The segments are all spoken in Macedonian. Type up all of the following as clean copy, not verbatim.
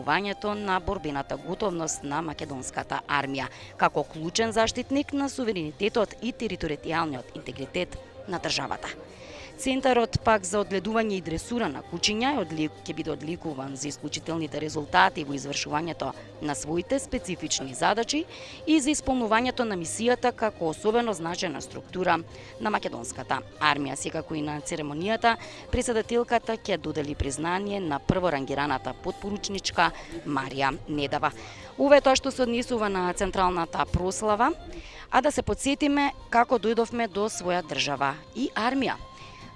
увањето на борбената готовност на македонската армија како клучен заштитник на суверенитетот и територијалниот интегритет на државата. Центарот пак за одгледување и дресура на кучиња ќе биде одликуван за исклучителните резултати во извршувањето на своите специфични задачи и за исполнувањето на мисијата како особено значајна структура на македонската армија. Секако и на церемонијата, председателката ќе додели признание на прворангираната подпоручничка Марија Недава. Ова е тоа што се однесува на централната прослава, а да се потсетиме како дојдовме до своја држава и армија.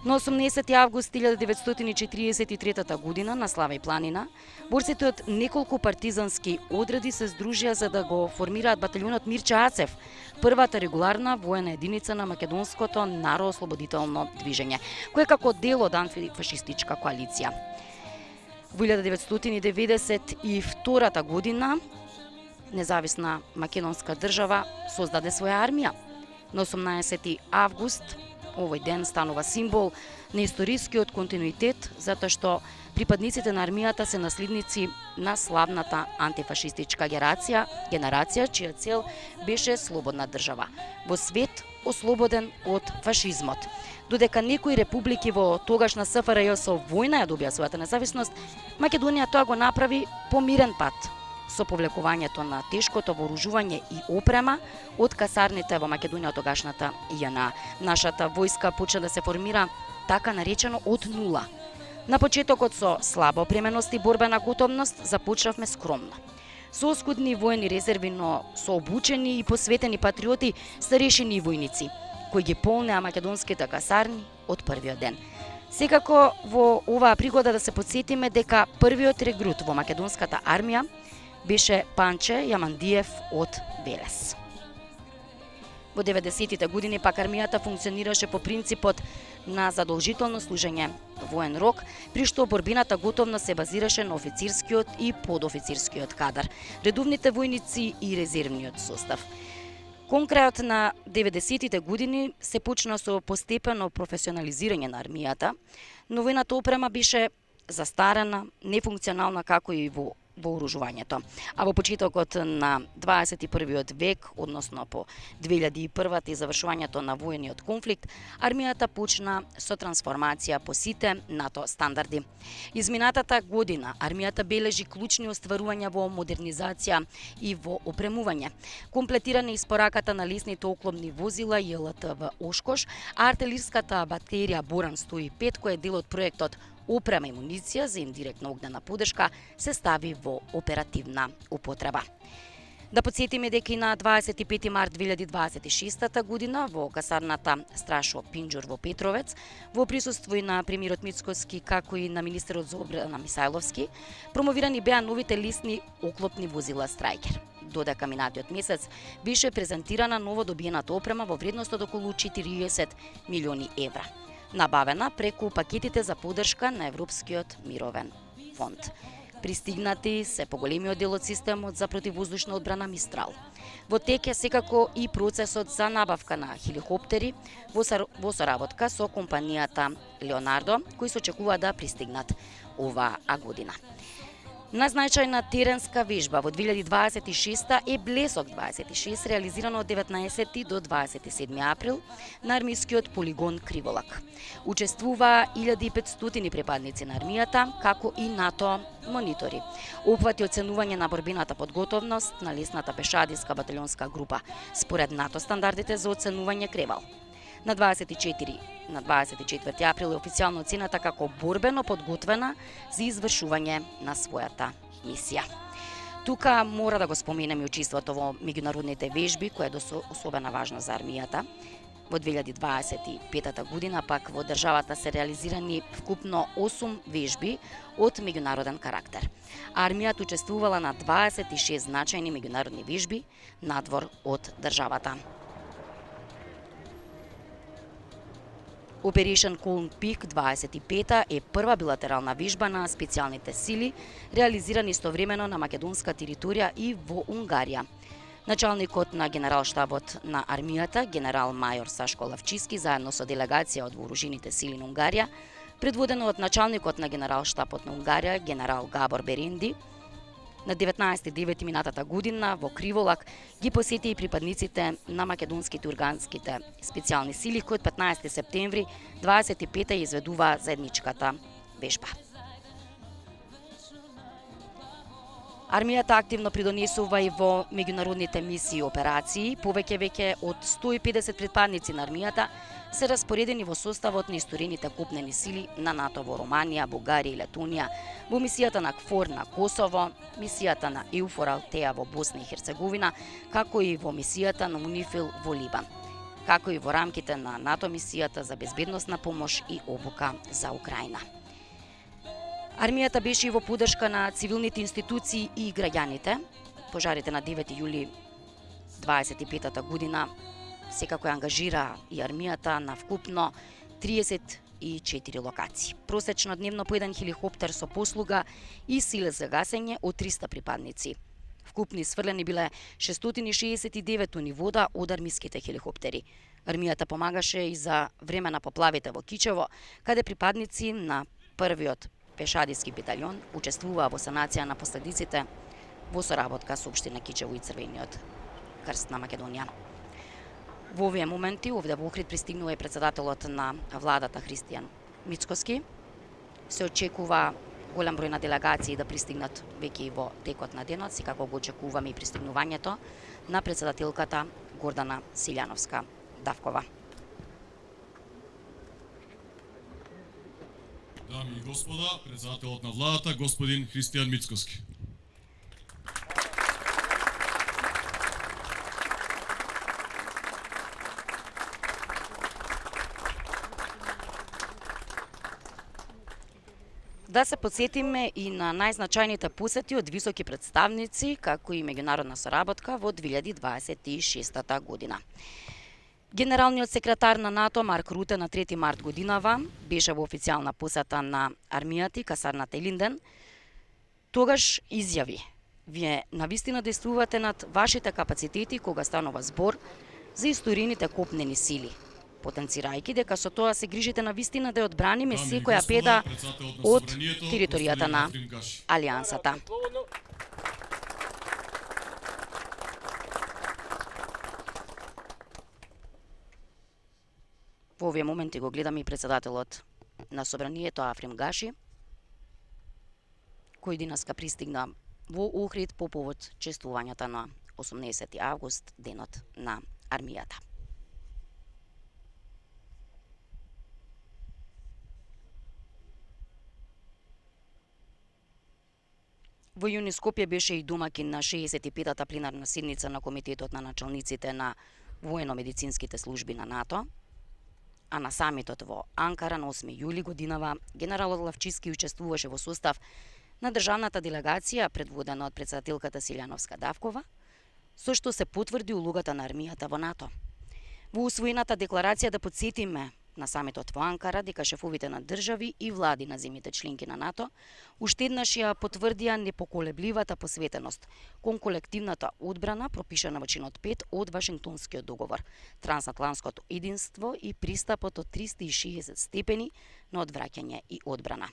На 18 август 1943 година на Славеј планина, борците од неколку партизански одреди се здружија за да го формираат баталјонот Мирче Ацев, првата регуларна воена единица на македонското народоослободително движење, кој како дел од антифашистичка коалиција. Во 1992 година независна македонска држава создаде своја армија. На 18 август овој ден станува символ на историскиот континуитет, затоа што припадниците на армијата се наследници на славната антифашистичка генерација, чија цел беше слободна држава во свет ослободен од фашизмот. Додека некои републики во тогашна СФРЈ со војна ја добија својата независност, Македонија тоа го направи по мирен пат, со повлекувањето на тешкото вооружување и опрема од касарните во Македонија тогашната ЈНА. Нашата војска почна да се формира така наречено од нула. На почетокот со слаба опременост и борбена готовност започнавме скромно. Со оскудни воени резерви, но со обучени и посветени патриоти, старешини војници, кои ги полнеа македонските касарни од првиот ден. Секако во оваа пригода да се потсетиме дека првиот регрут во македонската армија беше Панче Јамандиев од Велес. Во 90-тите години пак армијата функционираше по принципот на задолжително служење воен рок, при што борбената готовност се базираше на официрскиот и подофицирскиот кадар, редовните војници и резервниот состав. Кон крајот на 90-тите години се почна со постепено професионализирање на армијата, но војната опрема беше застарена, нефункционална како и во вооружувањето. А во почетокот на 21 век, односно по 2001 и завршувањето на војниот конфликт, армијата почна со трансформација по сите НАТО стандарди. Изминатата година армијата бележи клучни остварувања во модернизација и во опремување. Комплетирана испораката на лесните оклопни возила ЈЛТВ Ошкош, а артилерската батерија Боран 105, кој е дел од проектот Опрема и муниција за индиректна огнена подршка, се стави во оперативна употреба. Да подсетиме дека и на 25 март 2026 година во касарната Страшо Пинџур во Петровец, во присуство и на премиерот Мицкоски, како и на министерот за одбрана Мисајловски, промовирани беа новите лесни оклопни возила Страјкер. Додека минатиот месец беше презентирана ново добиената опрема во вредност од околу 40 милиони евра, набавена преку пакетите за поддршка на Европскиот мировен фонд. Пристигнати се поголемиот дел од системот за противвоздушна одбрана Мистрал. Во тек е секако и процесот за набавка на хеликоптери во соработка со компанијата Леонардо, кои се очекува да пристигнат оваа година. Најзначајна теренска вежба во 2026 е Блесок 26, реализирано од 19 до 27 април на армискиот полигон Криволак. Учествуваа 1500 припадници на армијата, како и НАТО монитори. Опфати оценување на борбената подготовност на лесната пешадиска батальонска група според НАТО стандардите за оценување Кревал. На 24 април е официјално оцената како борбено подготвена за извршување на својата мисија. Тука мора да го споменеме учеството во меѓународните вежби, која е особена важна за армијата. Во 2025 година пак во државата се реализирани вкупно 8 вежби од меѓународен карактер. Армијата учествувала на 26 значајни меѓународни вежби надвор од државата. Operation Calm Peak 25 е прва билатерална вежба на специјалните сили, реализирана истовремено на македонска територија и во Унгарија. Началникот на генералштабот на армијата, генерал мајор Сашко Лавчиски, заедно со делегација од вооружените сили на Унгарија, предводено од началникот на генералштабот на Унгарија, генерал Габор Беренди, На 19.9. минатата година во Криволак ги посети и припадниците на македонските урганските специјални сили кои од 15 септември 25 изведува заедничката вежба. Армијата активно придонесува и во меѓународните мисии и операции. Веќе од 150 припадници на армијата се распоредени во составот на историните копнени сили на НАТО во Романија, Бугарија и Летонија, во мисијата на КФОР на Косово, мисијата на ЕУФОР Алтеа во Босна и Херцеговина, како и во мисијата на УНИФИЛ во Либан, како и во рамките на НАТО мисијата за безбедносна помош и обука за Украина. Армијата беше и во поддршка на цивилните институции и граѓаните. Пожарите на 9 јули 25 година секако ја ангажира и армијата на вкупно 34 локации. Просечно дневно по еден хеликоптер со послуга и силе за гасење од 300 припадници. Вкупни сврлени биле 669 тони вода од армиските хеликоптери. Армијата помагаше и за време на поплавите во Кичево, каде припадници на првиот пешадиски батальон учествуваа во санација на последиците во соработка со општина Кичево и Црвениот крст на Македонија. Во овие моменти овде во Охрид пристигнува и претседателот на владата Христијан Мицкоски. Се очекува голем број на делегации да пристигнат веќе и во текот на денот, секако го очекуваме и пристигнувањето на претседателката Гордана Силјановска Давкова. Дами и господа, претседателот на владата господин Христијан Мицкоски. Да се подсетиме и на најзначајните посети од високи представници, како и меѓународна соработка во 2026 година. Генералниот секретар на НАТО Марк Руте на 3 март годинава беше во официјална посета на армијата и касарната Илинден. Тогаш изјави: "Вие навистина действувате над вашите капацитети кога станува збор за историните копнени сили, потенцирајќи дека со тоа се грижите на вистина да ја одбраниме секоја педа од територијата на Алијансата." Во овие моменти го гледаме и претседателот на Собранието Африм Гаши, кој денеска пристигна во Охрид по повод чествувањата на 18 август, денот на армијата. Во јуни Скопје беше и домакин на 65-та пленарна седница на Комитетот на началниците на воено-медицинските служби на НАТО, а на самитот во Анкара на 8 јули годинава генералот Лавчиски учествуваше во состав на државната делегација предводена од претседателката Силјановска Давкова, со што се потврди улогата на армијата во НАТО. Во усвоената декларација да подсетиме на самитот во Анкара дека шефовите на држави и влади на земјите членки на НАТО уште еднаш ја потврдија непоколебливата посветеност кон колективната одбрана пропишана во чинот 5 од Вашингтонскиот договор, трансатлантското единство и пристапот од 360 степени на одвраќање и одбрана.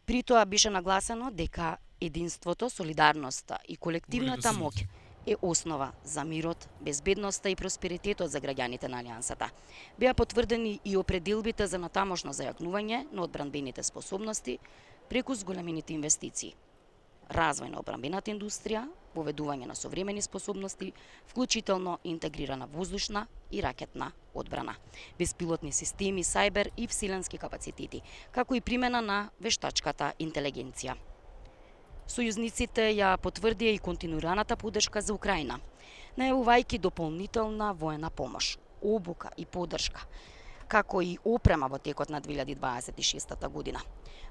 При тоа беше нагласено дека единството, солидарноста и колективната моќ е основа за мирот, безбедноста и просперитетот за граѓаните на Алијансата. Беа потврдени и определбите за натамошно зајакнување на одбранбените способности преку зголемените инвестиции, развој на одбранбената индустрија, поведување на современи способности, вклучително интегрирана воздушна и ракетна одбрана, беспилотни системи, сајбер и вселенски капацитети, како и примена на вештачката интелигенција. Сојузниците ја потврдија и континуираната поддршка за Украина, најавувајќи дополнителна воена помош, обука и поддршка, како и опрема во текот на 2026 година.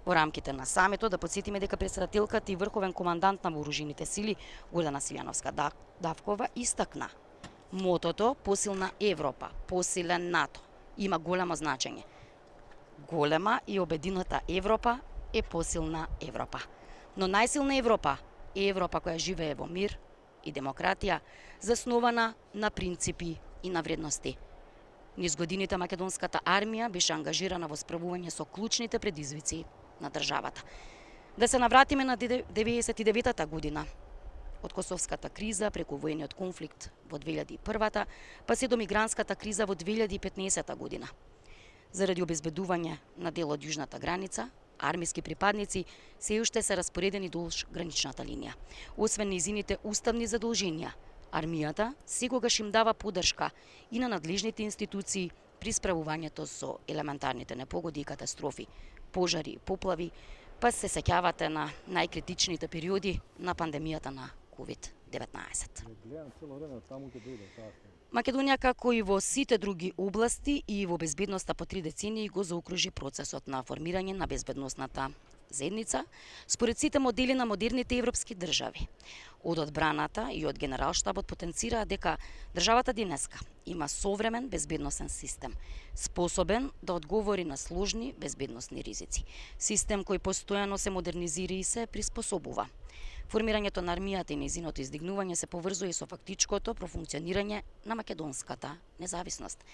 Во рамките на самитот да подсетиме дека претседателката и врховен командант на вооружените сили Гордана Силјановска Давкова истакна: мотото "Посилна Европа, посилен НАТО" има големо значење. Голема и обедината Европа е посилна Европа. Но најсилна Европа е Европа која живее во мир и демократија, заснована на принципи и на вредности. Низ годините македонската армија беше ангажирана во справување со клучните предизвици на државата. Да се навратиме на 99-та година, од Косовската криза преку воениот конфликт во 2001-та, па се до мигрантската криза во 2015 година. Заради обезбедување на дел од јужната граница, армиски припадници се уште се распоредени долж граничната линија. Освен нејзините уставни задолженија, армијата секогаш им дава поддршка и на надлежните институции при справувањето со елементарните непогоди и катастрофи, пожари и поплави, па се сеќавате на најкритичните периоди на пандемијата на COVID-19. Македонија, како и во сите други области и во безбедноста по 3 децении, го заокружи процесот на формирање на безбедносната заедница според сите модели на модерните европски држави. Од одбраната и од Генералштабот потенцираат дека државата денеска има современ безбедносен систем, способен да одговори на сложни безбедносни ризици. Систем кој постојано се модернизира и се приспособува. Формирањето на армијата и нејзиното издигнување се поврзува и со фактичкото профункционирање на македонската независност.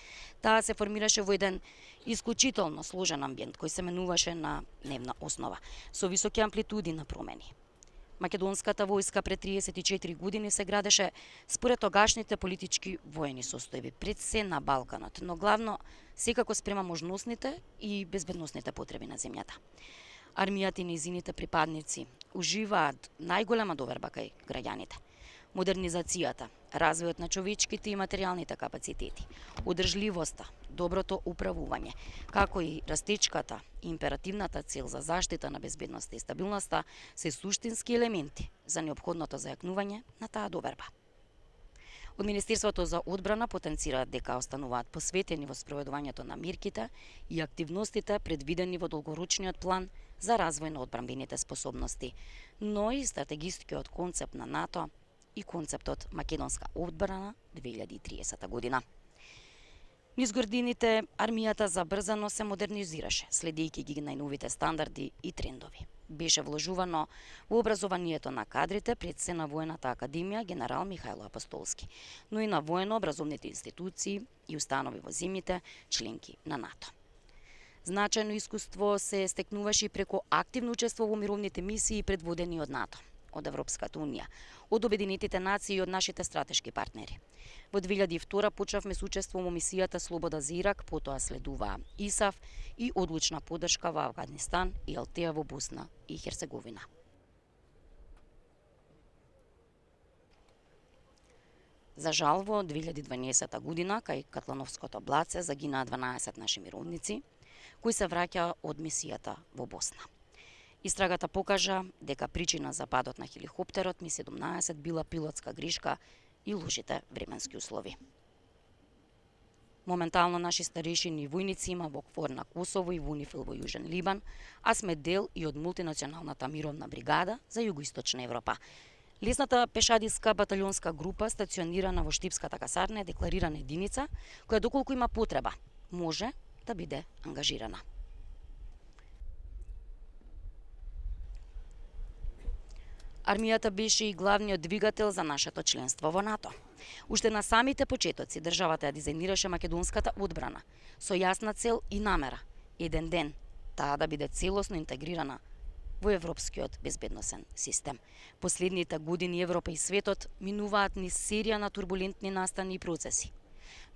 Таа се формираше во еден исклучително сложен амбиент кој се менуваше на дневна основа, со високи амплитуди на промени. Македонската војска пред 34 години се градеше според тогашните политички воени состојби, пред се на Балканот, но главно секако спрема можностните и безбедносните потреби на земјата. Армијата и нејзините припадници уживаат најголема доверба кај граѓаните. Модернизацијата, развојот на човечките и материјалните капацитети, одржливоста, доброто управување, како и растечката и императивната цел за заштита на безбедноста и стабилноста се суштински елементи за неопходното зајакнување на таа доверба. Од Министерството за одбрана потенцираат дека остануваат посветени во спроведувањето на мерките и активностите предвидени во долгорочниот план за развој на одбранбените способности, но и стратегискиот концепт на НАТО и концептот Македонска одбрана 2030 година. Низ годините армијата забрзано се модернизираше, следејќи ги најновите стандарди и трендови. Беше вложувано во образованието на кадрите пред се на Воената академија генерал Михајло Апостолски, но и на воено-образовните институции и установи во земјите членки на НАТО. Значајно искуство се стекнуваше и преку активно учество во мировните мисии предводени од НАТО, од Европската унија, од Обединетите нации и од нашите стратешки партнери. Во 2002 почнавме со учество во мисијата Слобода за Ирак, потоа следува ИСАФ и одлучна поддршка во Авганистан и Алтеа во Босна и Херцеговина. За жал, во 2012 година, кај Катлановското блаце, загинаа 12 наши мировници, кои се враќаа од мисијата во Босна. Истрагата покажа дека причина за падот на хеликоптерот Ми-17 била пилотска грешка и лошите временски услови. Моментално наши старешини и војници има во КФОР на Косово и во УНИФИЛ во Јужен Либан, а сме дел и од мултинационалната мировна бригада за Југоисточна Европа. Лесната пешадиска баталионска група стационирана во Штипската касарна е декларирана единица која доколку има потреба може да биде ангажирана. Армијата беше и главниот двигател за нашето членство во НАТО. Уште на самите почетоци државата ја дизајнираше македонската одбрана со јасна цел и намера еден ден таа да биде целосно интегрирана во европскиот безбедносен систем. Последните години Европа и светот минуваат низ серија на турбулентни настани и процеси.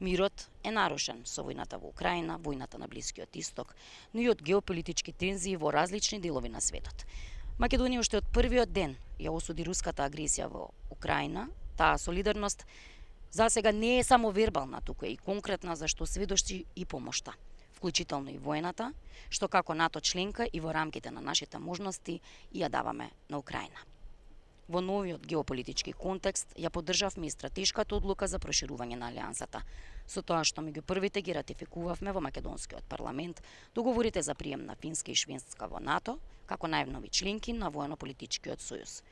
Мирот е нарушен со војната во Украина, војната на Блискиот Исток, но и од геополитички тензии во различни делови на светот. Македонија уште од првиот ден ја осуди руската агресија во Украина. Таа солидарност за сега не е само вербална, туку е и конкретна, за што сведочи и помошта, вклучително и воената, што како НАТО членка и во рамките на нашите можности ја даваме на Украина. Во новиот геополитички контекст ја поддржавме и стратешката одлука за проширување на алијансата, со тоа што меѓу првите ги ратификувавме во македонскиот парламент договорите за прием на Финска и Шведска во НАТО како најнови членки на воено-политичкиот сојуз.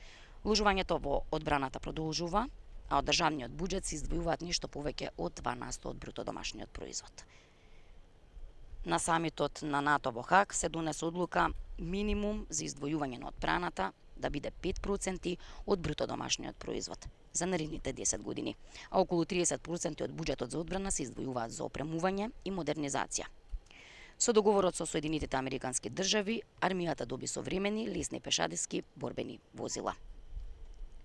Вложувањето во одбраната продолжува, а од државниот буџет се издвојуваат нешто повеќе од 2% од бруто домашниот производ. На самитот на НАТО во Хаг се донесе одлука минимум за издвојување на одбраната да биде 5% од бруто домашниот производ за наредните 10 години, а околу 30% од буџетот за одбрана се издвојуваат за опремување и модернизација. Со договорот со Соединетите Американски држави, армијата доби современи лесни пешадиски борбени возила.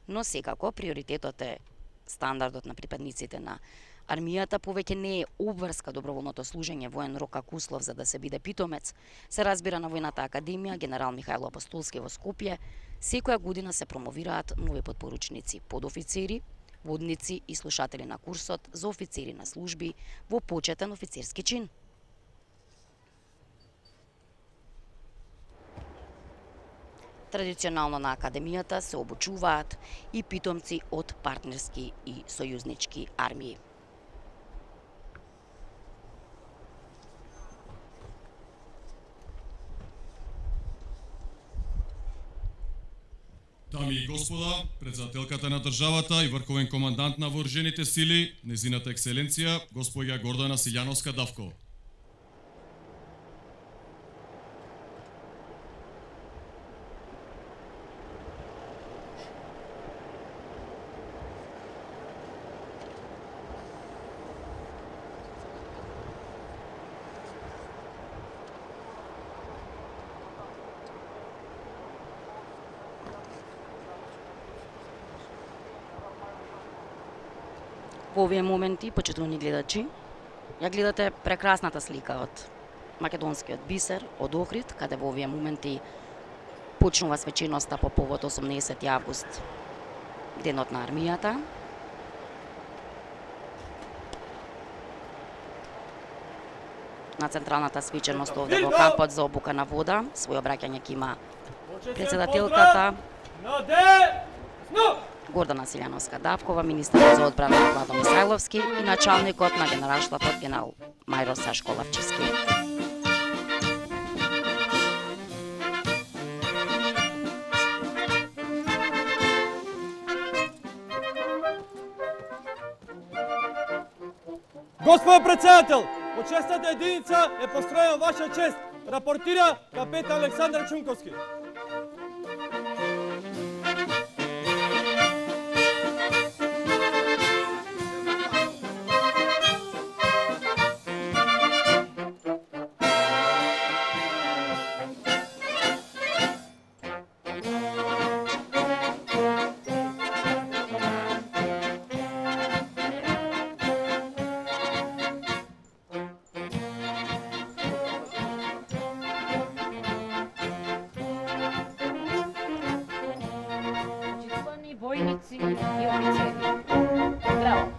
Но секако приоритетот е стандардот на припадниците на армијата, повеќе не е обврска доброволното служење воен рок како услов за да се биде питомец. Се разбира на Војната академија Генерал Михајло Апостолски во Скопје, секоја година се промовираат нови подпоручници, подофицери, водници и слушатели на курсот за офицери на служби во почетен офицерски чин. Традиционално на академијата се обучуваат и питомци од партнерски и сојузнички армии. Дами и господа, председателката на државата и врховен командант на вооружените сили, незината екселенција, госпоѓа Гордана Силјановска-Давкова. Во овие моменти, почитувани гледачи, ја гледате прекрасната слика од македонскиот бисер, од Охрид, каде во овие моменти почнува свеченоста по повод 18 август, денот на армијата. На централната свеченост овде во кампот за обука на вода, свој обраќање ќе има председателката Гордана Силјановска-Давкова, министерот за одбрана Владо Мисајловски и началникот на генералштабот генерал Мајро Сашко Лавчевски. Господин председател, почестната единица е построена ваша чест, рапортира капетан Александар Чунковски. Војници и офицери. Браво!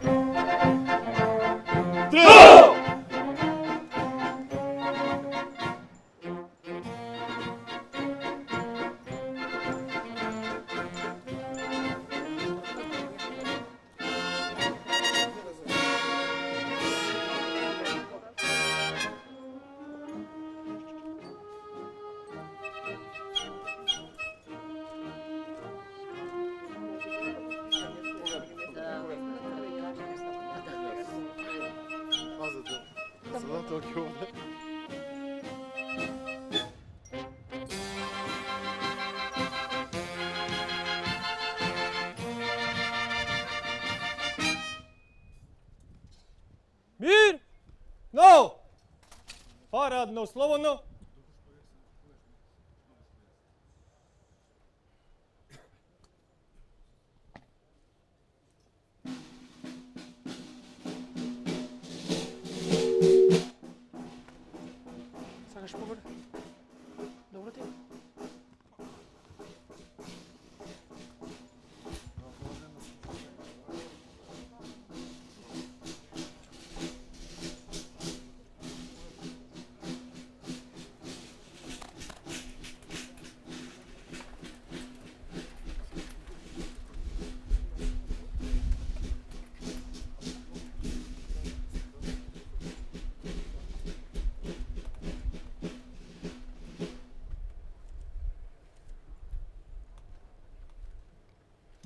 Мир! Но! Парадно, слободно. Сакаш погоре? Добро ти?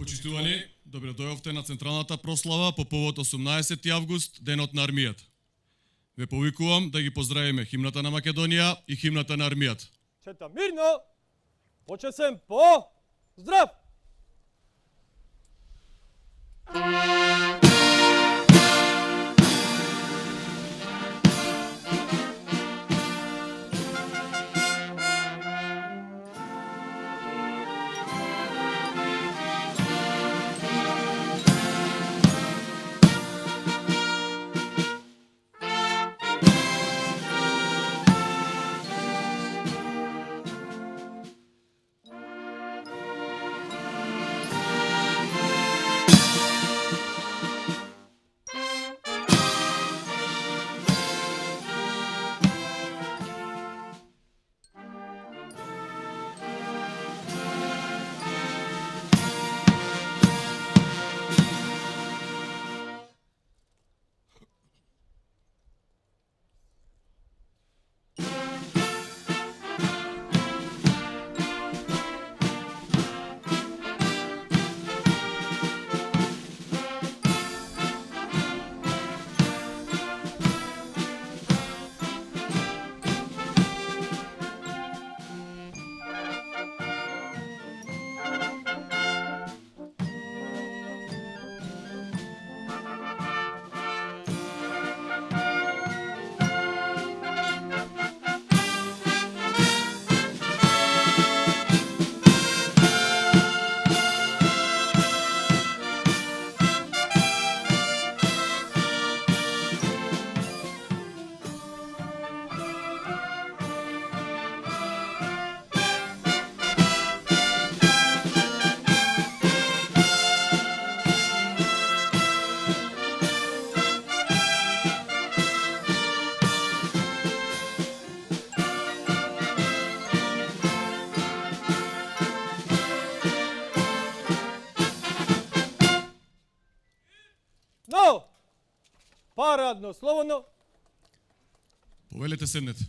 Почитувани, добре дојавте на централната прослава по повод 18 август, денот на армијата. Ве повикувам да ги поздравиме химната на Македонија и химната на армијата. Чета мирно, почесен по здрав! Парадно, слободно. Повелете, седнете.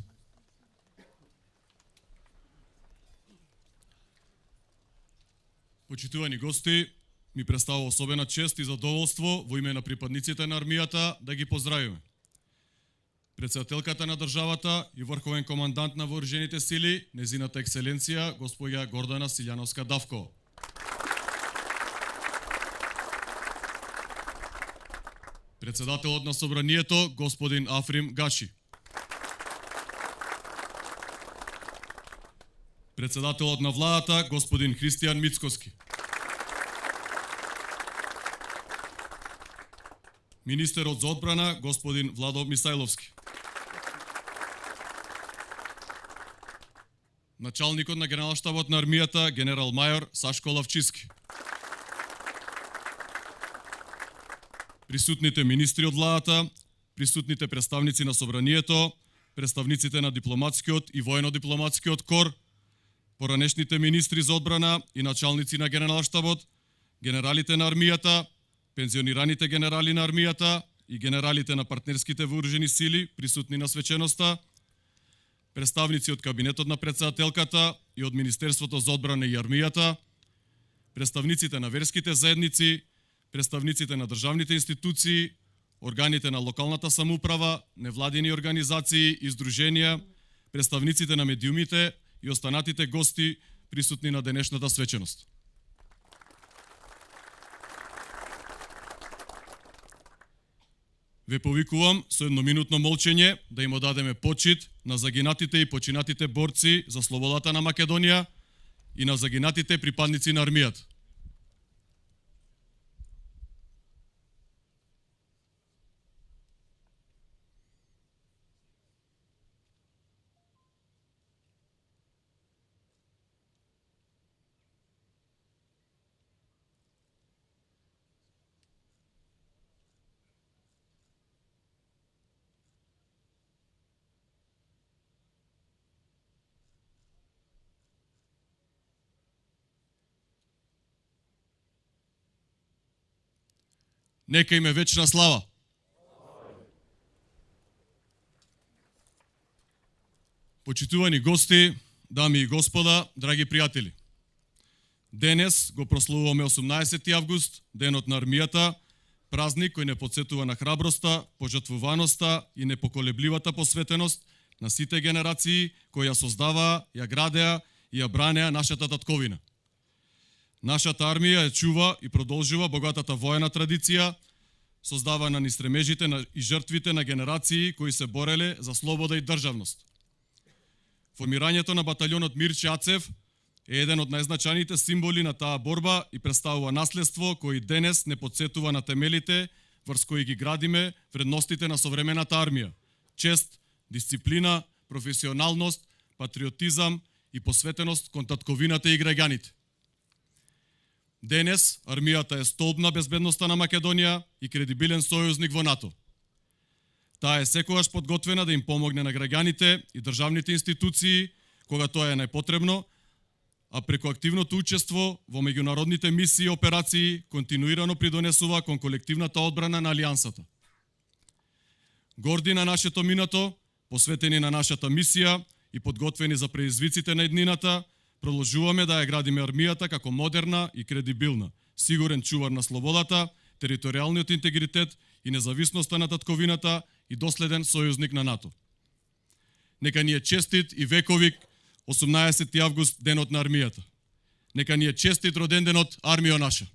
Почитувани гости, ми представува особена чест и задоволство во име на припадниците на армијата да ги поздравиме. Председателката на државата и врховен командант на вооружените сили, незината екселенција, госпоѓа Гордана Силјановска-Давкова. Председателот на собранието, господин Африм Гаши. Председателот на владата, господин Христијан Мицкоски. Министерот за одбрана, господин Владо Мисајловски. Началникот на генералштабот на армијата, генерал мајор Сашко Лавчиски. Присутните министри од владата, присутните представници на собранието, представниците на дипломатскиот и воено-дипломатскиот кор, поранешните министри за одбрана и началници на генералштабот, генералите на армијата, пензионираните генерали на армијата и генералите на партнерските вооружени сили присутни на свеченоста, представници од кабинетот на председателката и од Министерството за одбрана и армијата, представниците на верските заедници, представниците на државните институции, органите на локалната самоуправа, невладини организации и здруженија, представниците на медиумите и останатите гости присутни на денешната свеченост. Ве повикувам со едноминутно молчење да им одадеме почит на загинатите и починатите борци за слободата на Македонија и на загинатите припадници на армијата. Нека им е вечна слава. Почитувани гости, дами и господа, драги пријатели. Денес го прославуваме 18 август, денот на армијата, празник кој не потсетува на храброста, пожртвуваноста и непоколебливата посветеност на сите генерации кои ја создаваа, ја градеа и ја бранеа нашата татковина. Нашата армија ја чува и продолжува богатата воена традиција, создавана низ стремежите и жртвите на генерации кои се бореле за слобода и државност. Формирањето на баталјонот Мирче Ацев е еден од најзначајните символи на таа борба и представува наследство кој денес не потсетува на темелите врз кои ги градиме вредностите на современата армија: чест, дисциплина, професионалност, патриотизам и посветеност кон татковината и граѓаните. Денес армијата е столб на безбедноста на Македонија и кредибилен сојузник во НАТО. Таа е секогаш подготвена да им помогне на граѓаните и државните институции кога тоа е најпотребно, а преку активното учество во меѓународните мисии и операции континуирано придонесува кон колективната одбрана на алијансата. Горди на нашето минато, посветени на нашата мисија и подготвени за преизвиците на еднината, продолжуваме да ја градиме армијата како модерна и кредибилна, сигурен чувар на слободата, територијалниот интегритет и независноста на татковината и доследен сојузник на НАТО. Нека ни е честит и вековик 18 август, денот на армијата. Нека ни е честит роденденот армијо наша.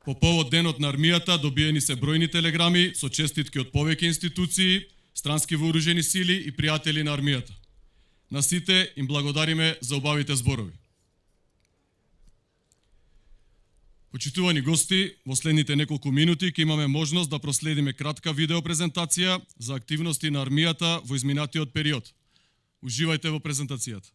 По повод денот на армијата добиени се бројни телеграми со честитки од повеќе институции, странски вооружени сили и пријатели на армијата. На сите им благодариме за убавите зборови. Почитувани гости, во следните неколку минути ќе имаме можност да проследиме кратка видеопрезентација за активности на армијата во изминатиот период. Уживајте во презентацијата.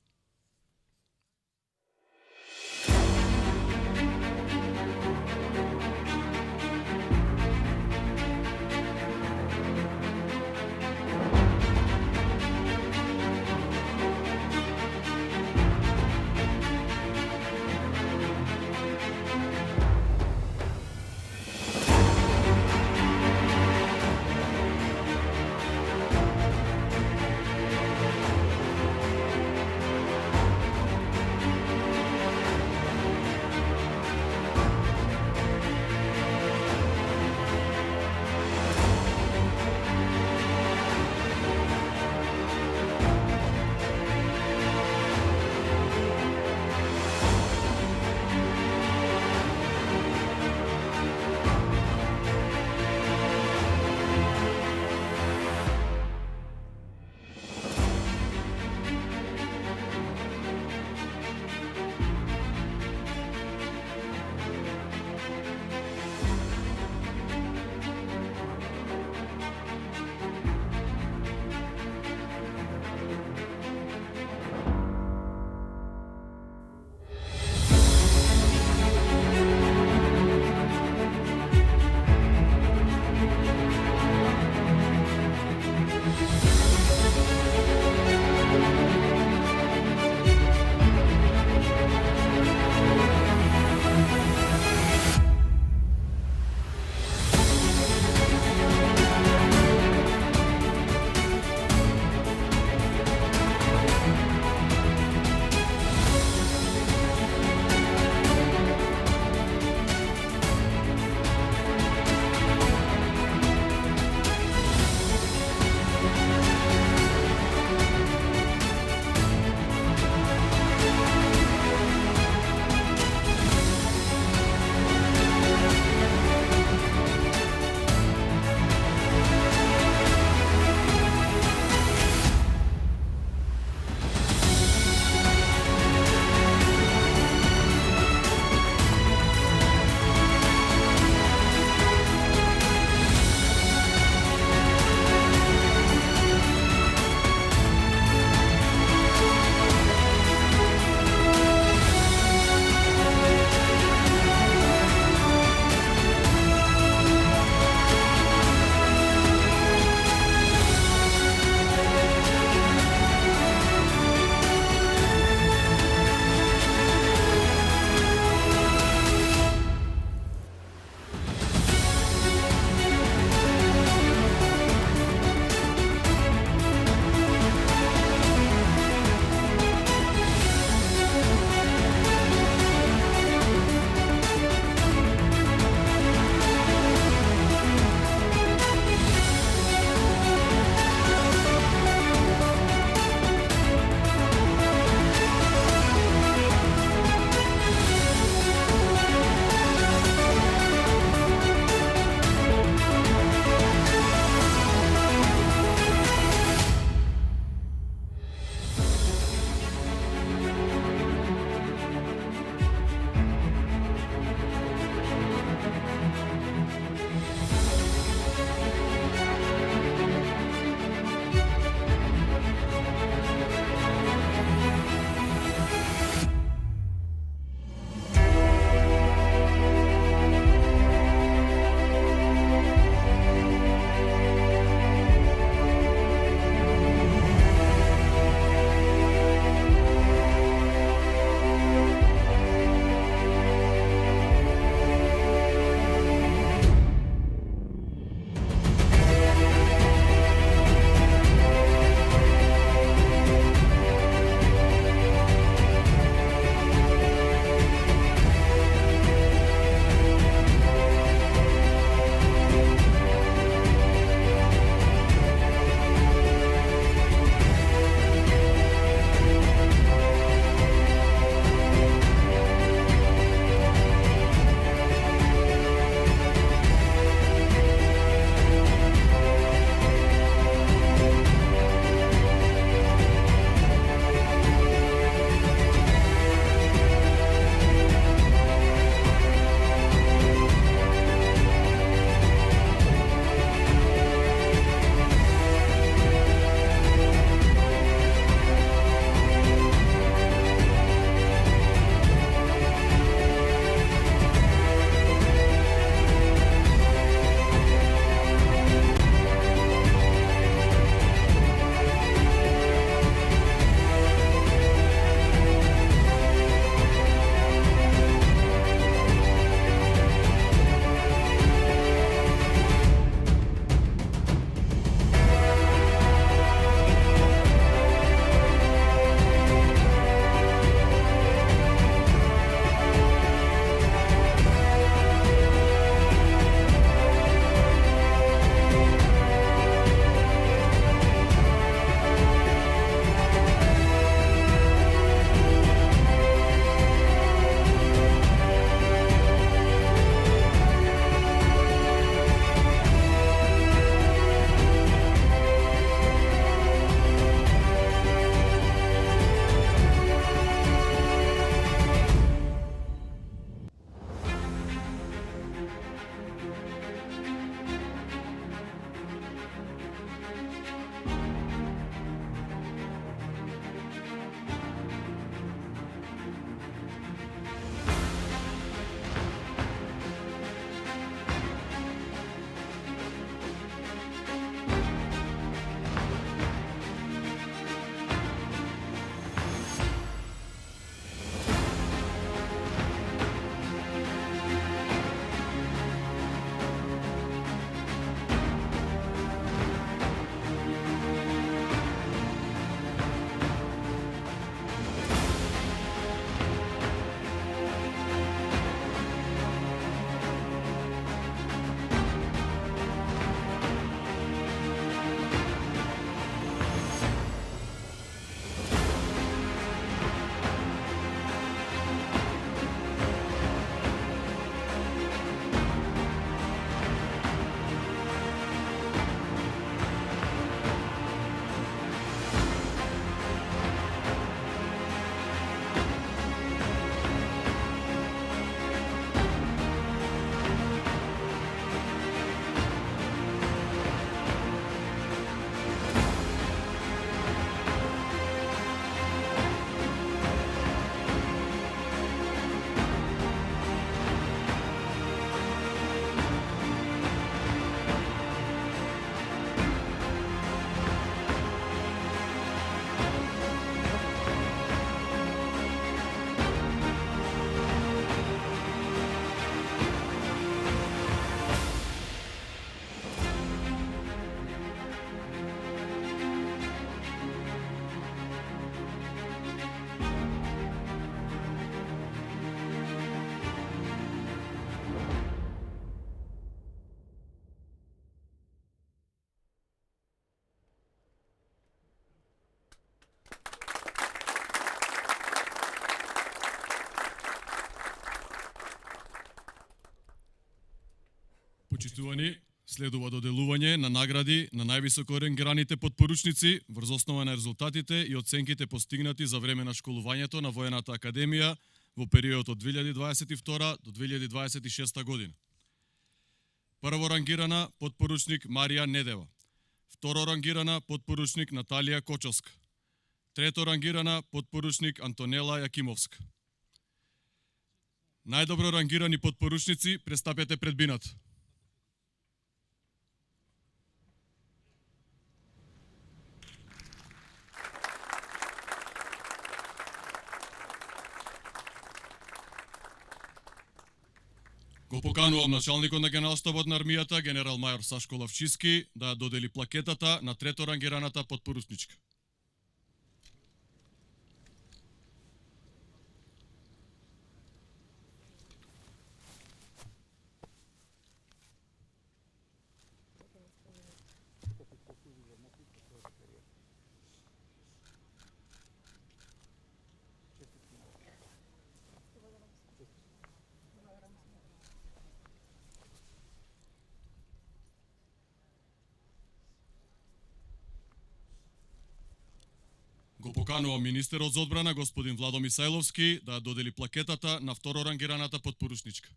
Почитувани, следува доделување на награди на највисоко рангираните подпоручници врз основа на резултатите и оценките постигнати за време на школувањето на Воената академија во период од 2022 до 2026 година. Прво рангирана подпоручник Марија Недева, второ рангирана подпоручник Наталија Кочовска, трето рангирана подпоручник Антонела Јакимовска. Најдобро рангирани подпоручници, престапете пред бината. Го поканувам началникот на Генералштабот на армијата, генерал мајор Сашко Лавчиски, да додели плакетата на трето рангираната подпоручничка. Го поканувам министерот за одбрана, господин Владо Мисајловски, да додели плакетата на второ рангираната подпоручничка.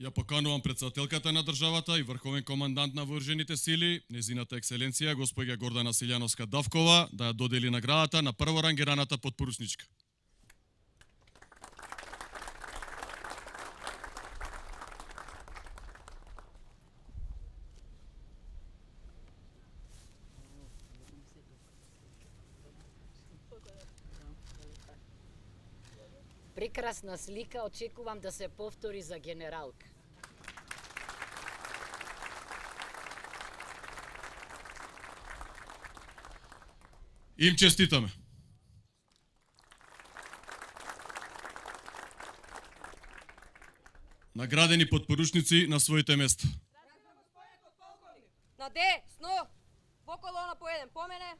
Ја поканувам претседателката на државата и врховен командант на вооружените сили, незината екселенција госпоѓа Гордана Силјановска Давкова, да ја додели наградата на прво рангираната подпоручничка. Прекрасна слика, очекувам да се повтори за генералка. Им честитаме. Наградени подпоручници на своите места. На Д, сно, во колона по еден, по мене.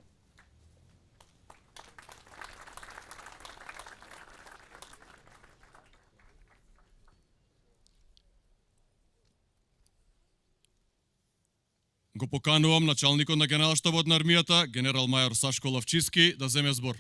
Го поканувам началникот на Генералштабот на армијата, генерал мајор Сашко Лавчиски, да земе збор.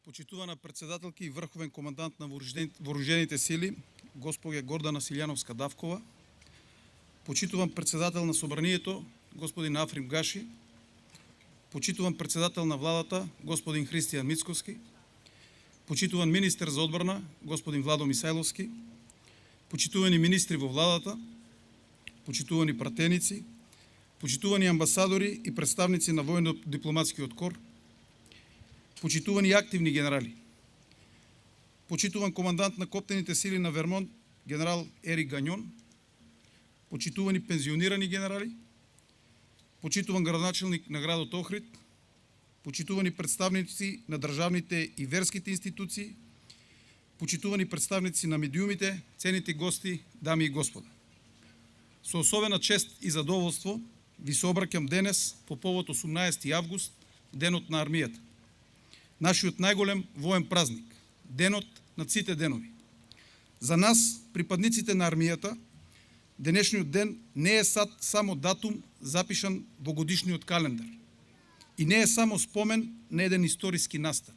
Почитувана председателка и врховен командант на вооружените сили, госпоѓа Гордана Силјановска Давкова, почитуван председател на Собранието, господин Африм Гаши, почитуван председател на владата, господин Христијан Мицковски, почитуван министер за одбрана, господин Владо Мисајловски, почитувани министри во владата, почитувани пратеници, почитувани амбасадори и представници на војно-дипломатскиот кор, почитувани активни генерали, почитуван командант на коптените сили на Вермонт, генерал Ерик Гањон, почитувани пензионирани генерали, почитуван градоначелник на градот Охрид, почитувани представници на државните и верските институции, почитувани представници на медиумите, цените гости, дами и господа. Со особена чест и задоволство ви се обраќам денес по повод 18 август, денот на армијата. Нашиот најголем воен празник, денот на сите денови. За нас, припадниците на армијата, денешниот ден не е само датум запишан во годишниот календар и не е само спомен на еден историски настан.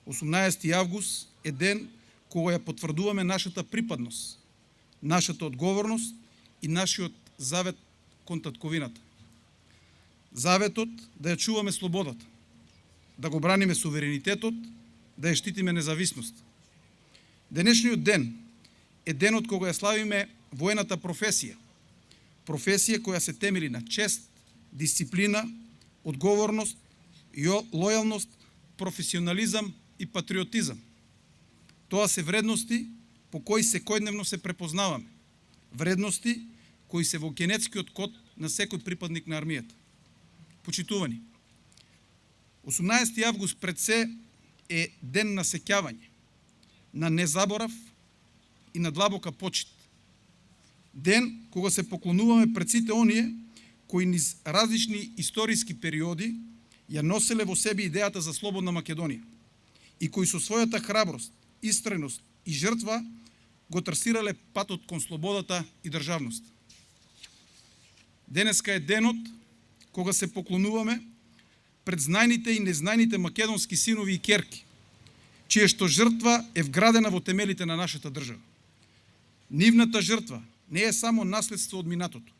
18 август е ден кога ја потврдуваме нашата припадност, нашата одговорност и нашиот завет кон татковината. заветот да ја чуваме слободата, да го браниме суверенитетот, да ја штитиме независност. Денешниот ден е денот кога ја славиме воената професија. Професија која се темели на чест, дисциплина, одговорност, лојалност, професионализам и патриотизам. Тоа се вредности по кои секојдневно се препознаваме. Вредности кои се во генетскиот код на секој припадник на армијата. Почитувани, 18 август пред се е ден на сеќавање, на незаборав и на длабока почит. Ден кога се поклонуваме пред сите оние кои низ различни историски периоди ја носеле во себе идејата за слободна Македонија и кои со својата храброст, истреност и жртва го трасирале патот кон слободата и државност. Денеска е денот кога се поклонуваме пред знајните и незнајните македонски синови и керки, чија што жртва е вградена во темелите на нашата држава. Нивната жртва не е само наследство од минатото.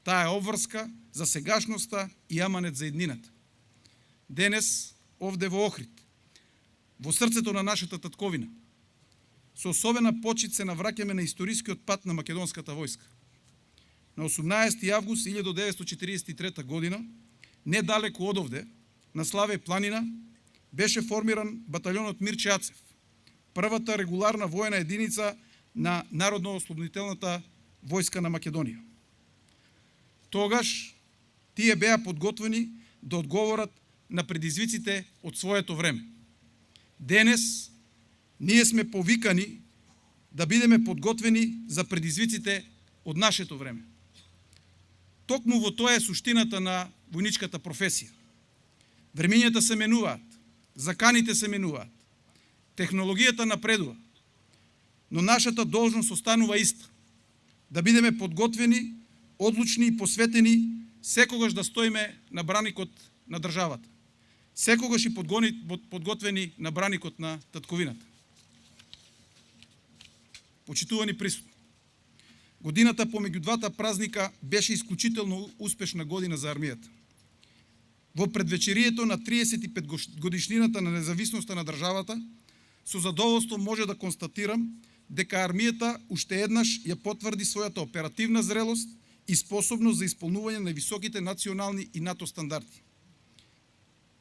Таа е обврска за сегашноста и аманет за иднината. Денес, овде во Охрид, во срцето на нашата татковина, со особена почит се навраќаме на историскиот пат на македонската војска. На 18 август 1943 година, недалеку од овде, на Славе планина, беше формиран баталјонот Мирче Ацев, првата регуларна воена единица на Народно-ослободителната војска на Македонија. Тогаш тие беа подготвени да одговорат на предизвиците од своето време. Денес ние сме повикани да бидеме подготвени за предизвиците од нашето време. Токму во тоа е суштината на војничката професија. Времењата се менуваат, заканите се менуваат, технологијата напредува, но нашата должност останува иста. Да бидеме подготвени, одлучни и посветени, секогаш да стоиме на браникот на државата. Секогаш и подготвени на браникот на татковината. Почитувани присутни, годината помеѓу двата празника беше исклучително успешна година за армијата. Во предвечерието на 35 годишнината на независноста на државата, со задоволство може да констатирам дека армијата уште еднаш ја потврди својата оперативна зрелост и способност за исполнување на високите национални и НАТО стандарди.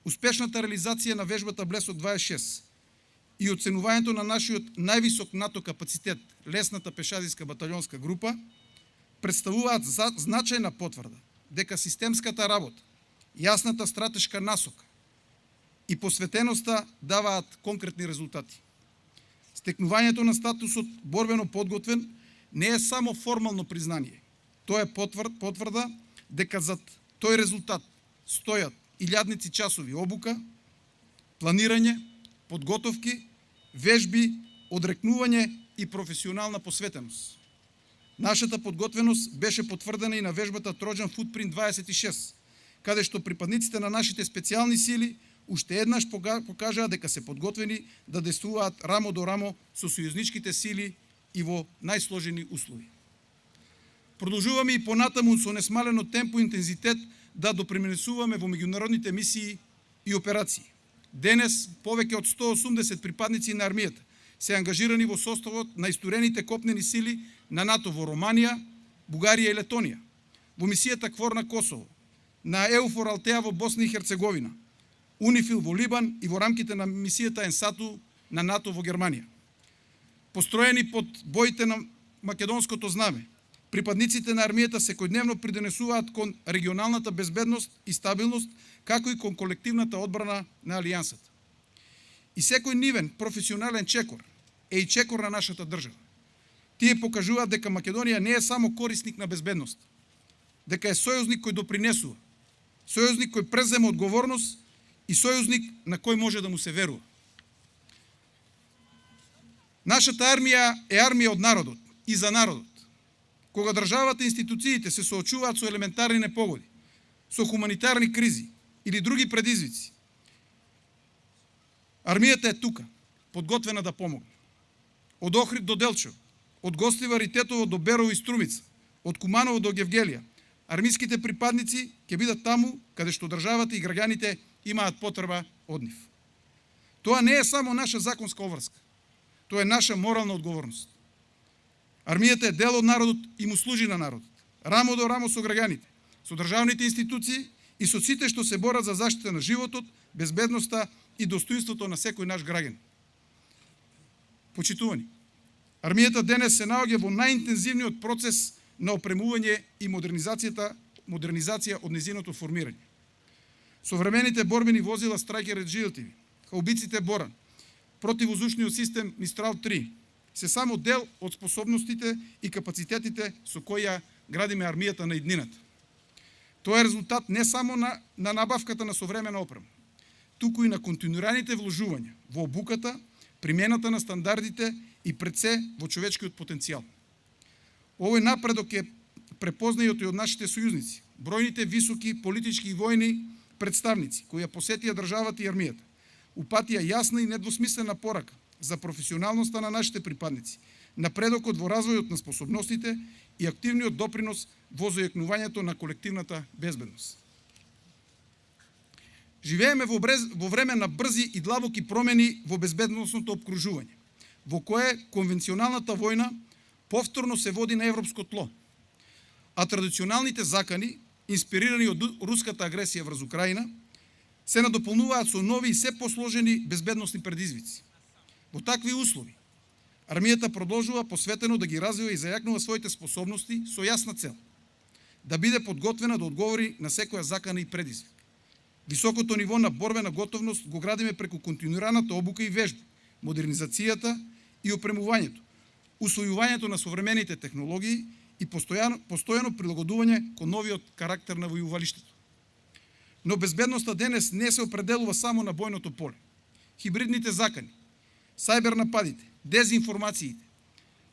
Успешната реализација на вежбата Блесок 26 и оценувањето на нашиот највисок НАТО капацитет, лесната пешадиска батальонска група, представуваат значајна потврда дека системската работа, јасната стратешка насока и посветеноста даваат конкретни резултати. Стекнувањето на статусот борбено подготвен не е само формално признание. Тоа е потврда дека зад тој резултат стојат илјадници часови обука, планирање, подготовки, вежби, одрекнување и професионална посветеност. Нашата подготвеност беше потврдена и на вежбата Trojan Footprint 26, каде што припадниците на нашите специјални сили уште еднаш покажаа дека се подготвени да действуваат рамо до рамо со сојузничките сили и во најсложени услови. Продолжуваме и понатаму со несмалено темпо и интензитет да допринесуваме во меѓународните мисии и операции. Денес повеќе од 180 припадници на армијата се ангажирани во составот на исторените копнени сили на НАТО во Романија, Бугарија и Летонија, во мисијата КФОР на Косово, на ЕУФОР Алтеа во Босна и Херцеговина, УНИФИЛ во Либан и во рамките на мисијата ЕНСАТУ на НАТО во Германија. Построени под боите на македонското знаме, припадниците на армијата секојдневно придонесуваат кон регионалната безбедност и стабилност, како и кон колективната одбрана на алијансата. И секој нивен професионален чекор е и чекор на нашата држава. Тие покажуваат дека Македонија не е само корисник на безбедност, дека е сојузник кој допринесува, сојузник кој презема одговорност и сојузник на кој може да му се верува. Нашата армија е армија од народот и за народот. Кога државата и институциите се соочуваат со елементарни непогоди, со хуманитарни кризи или други предизвици, армијата е тука, подготвена да помогне. Од Охрид до Делчев, од Гостивар и Тетово до Берово и Струмица, од Куманово до Гевгелија, армиските припадници ќе бидат таму каде што државата и граѓаните имаат потреба од нив. Тоа не е само наша законска обврска, тоа е наша морална одговорност. Армијата е дел од народот и му служи на народот, рамо до рамо со граѓаните, со државните институции и со сите што се борат за заштита на животот, безбедноста и достоинството на секој наш граѓанин. Почитувани, армијата денес се наоѓа во најинтензивниот процес на опремување и модернизација од незиното формирање. Современите борбени возила Страйкер Джилтиви, хаубиците Боран, противвоздушниот систем Мистрал 3 се само дел од способностите и капацитетите со кои ја градиме армијата на иднината. Тоа е резултат не само на набавката на современа опрема, туку и на континуираните вложувања во обуката, примената на стандардите и пред се во човечкиот потенцијал. Овој напредок е препознајот и од нашите сојузници, бројните високи политички и војни представници кои ја посетија државата и армијата, упатија јасна и недвосмислена порака за професионалноста на нашите припадници, напредокот во развојот на способностите и активниот допринос во зајакнувањето на колективната безбедност. Живееме во време на брзи и длабоки промени во безбедносното обкружување, во кое конвенционалната војна повторно се води на европско тло, а традиционалните закани, инспирирани од руската агресија врз Украина, се надополнуваат со нови и се посложени безбедносни предизвици. Во такви услови, армијата продолжува посветено да ги развива и зајакнува своите способности со јасна цел, да биде подготвена да одговори на секоја закана и предизвик. Високото ниво на борбена готовност го градиме преку континуираната обука и вежби, модернизацијата и опремувањето, усвојувањето на современите технологии и постојано прилагодување кон новиот карактер на војувалиштето. Но безбедноста денес не се определува само на бојното поле. Хибридните закани, сајбер нападите, дезинформациите,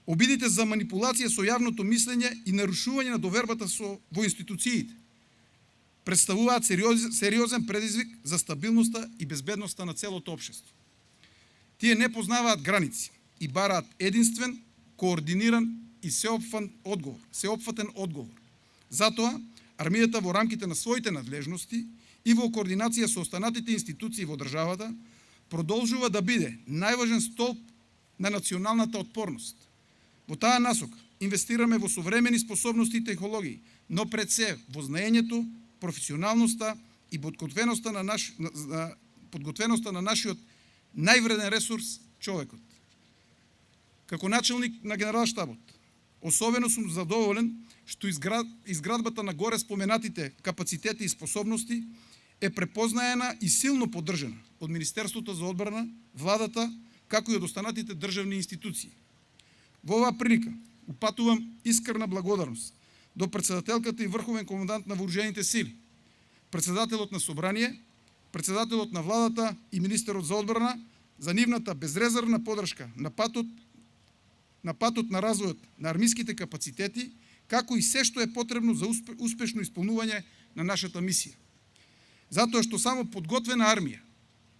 обидите за манипулација со јавното мислење и нарушување на довербата во институциите представуваат сериозен предизвик за стабилноста и безбедноста на целото општество. Тие не познаваат граници и бараат единствен, координиран и сеопфатен одговор. Затоа, армијата во рамките на своите надлежности и во координација со останатите институции во државата продолжува да биде најважен столб на националната отпорност. Во таа насока инвестираме во современи способности и технологии, но пред се во знаењето, професионалноста и подготвеноста на нашиот највреден ресурс – човекот. Како начелник на Генералштабот, особено сум задоволен што изградбата на горе споменатите капацитети и способности е препознаена и силно поддржана од Министерството за одбрана, владата, како и од останатите државни институции. Во оваа прилика упатувам искрена благодарност до председателката и врховен командант на вооружените сили, председателот на собрание, председателот на владата и министерот за одбрана за нивната безрезервна поддршка на патот на развојот на армиските капацитети, како и се што е потребно за успешно исполнување на нашата мисија. Затоа што само подготвена армија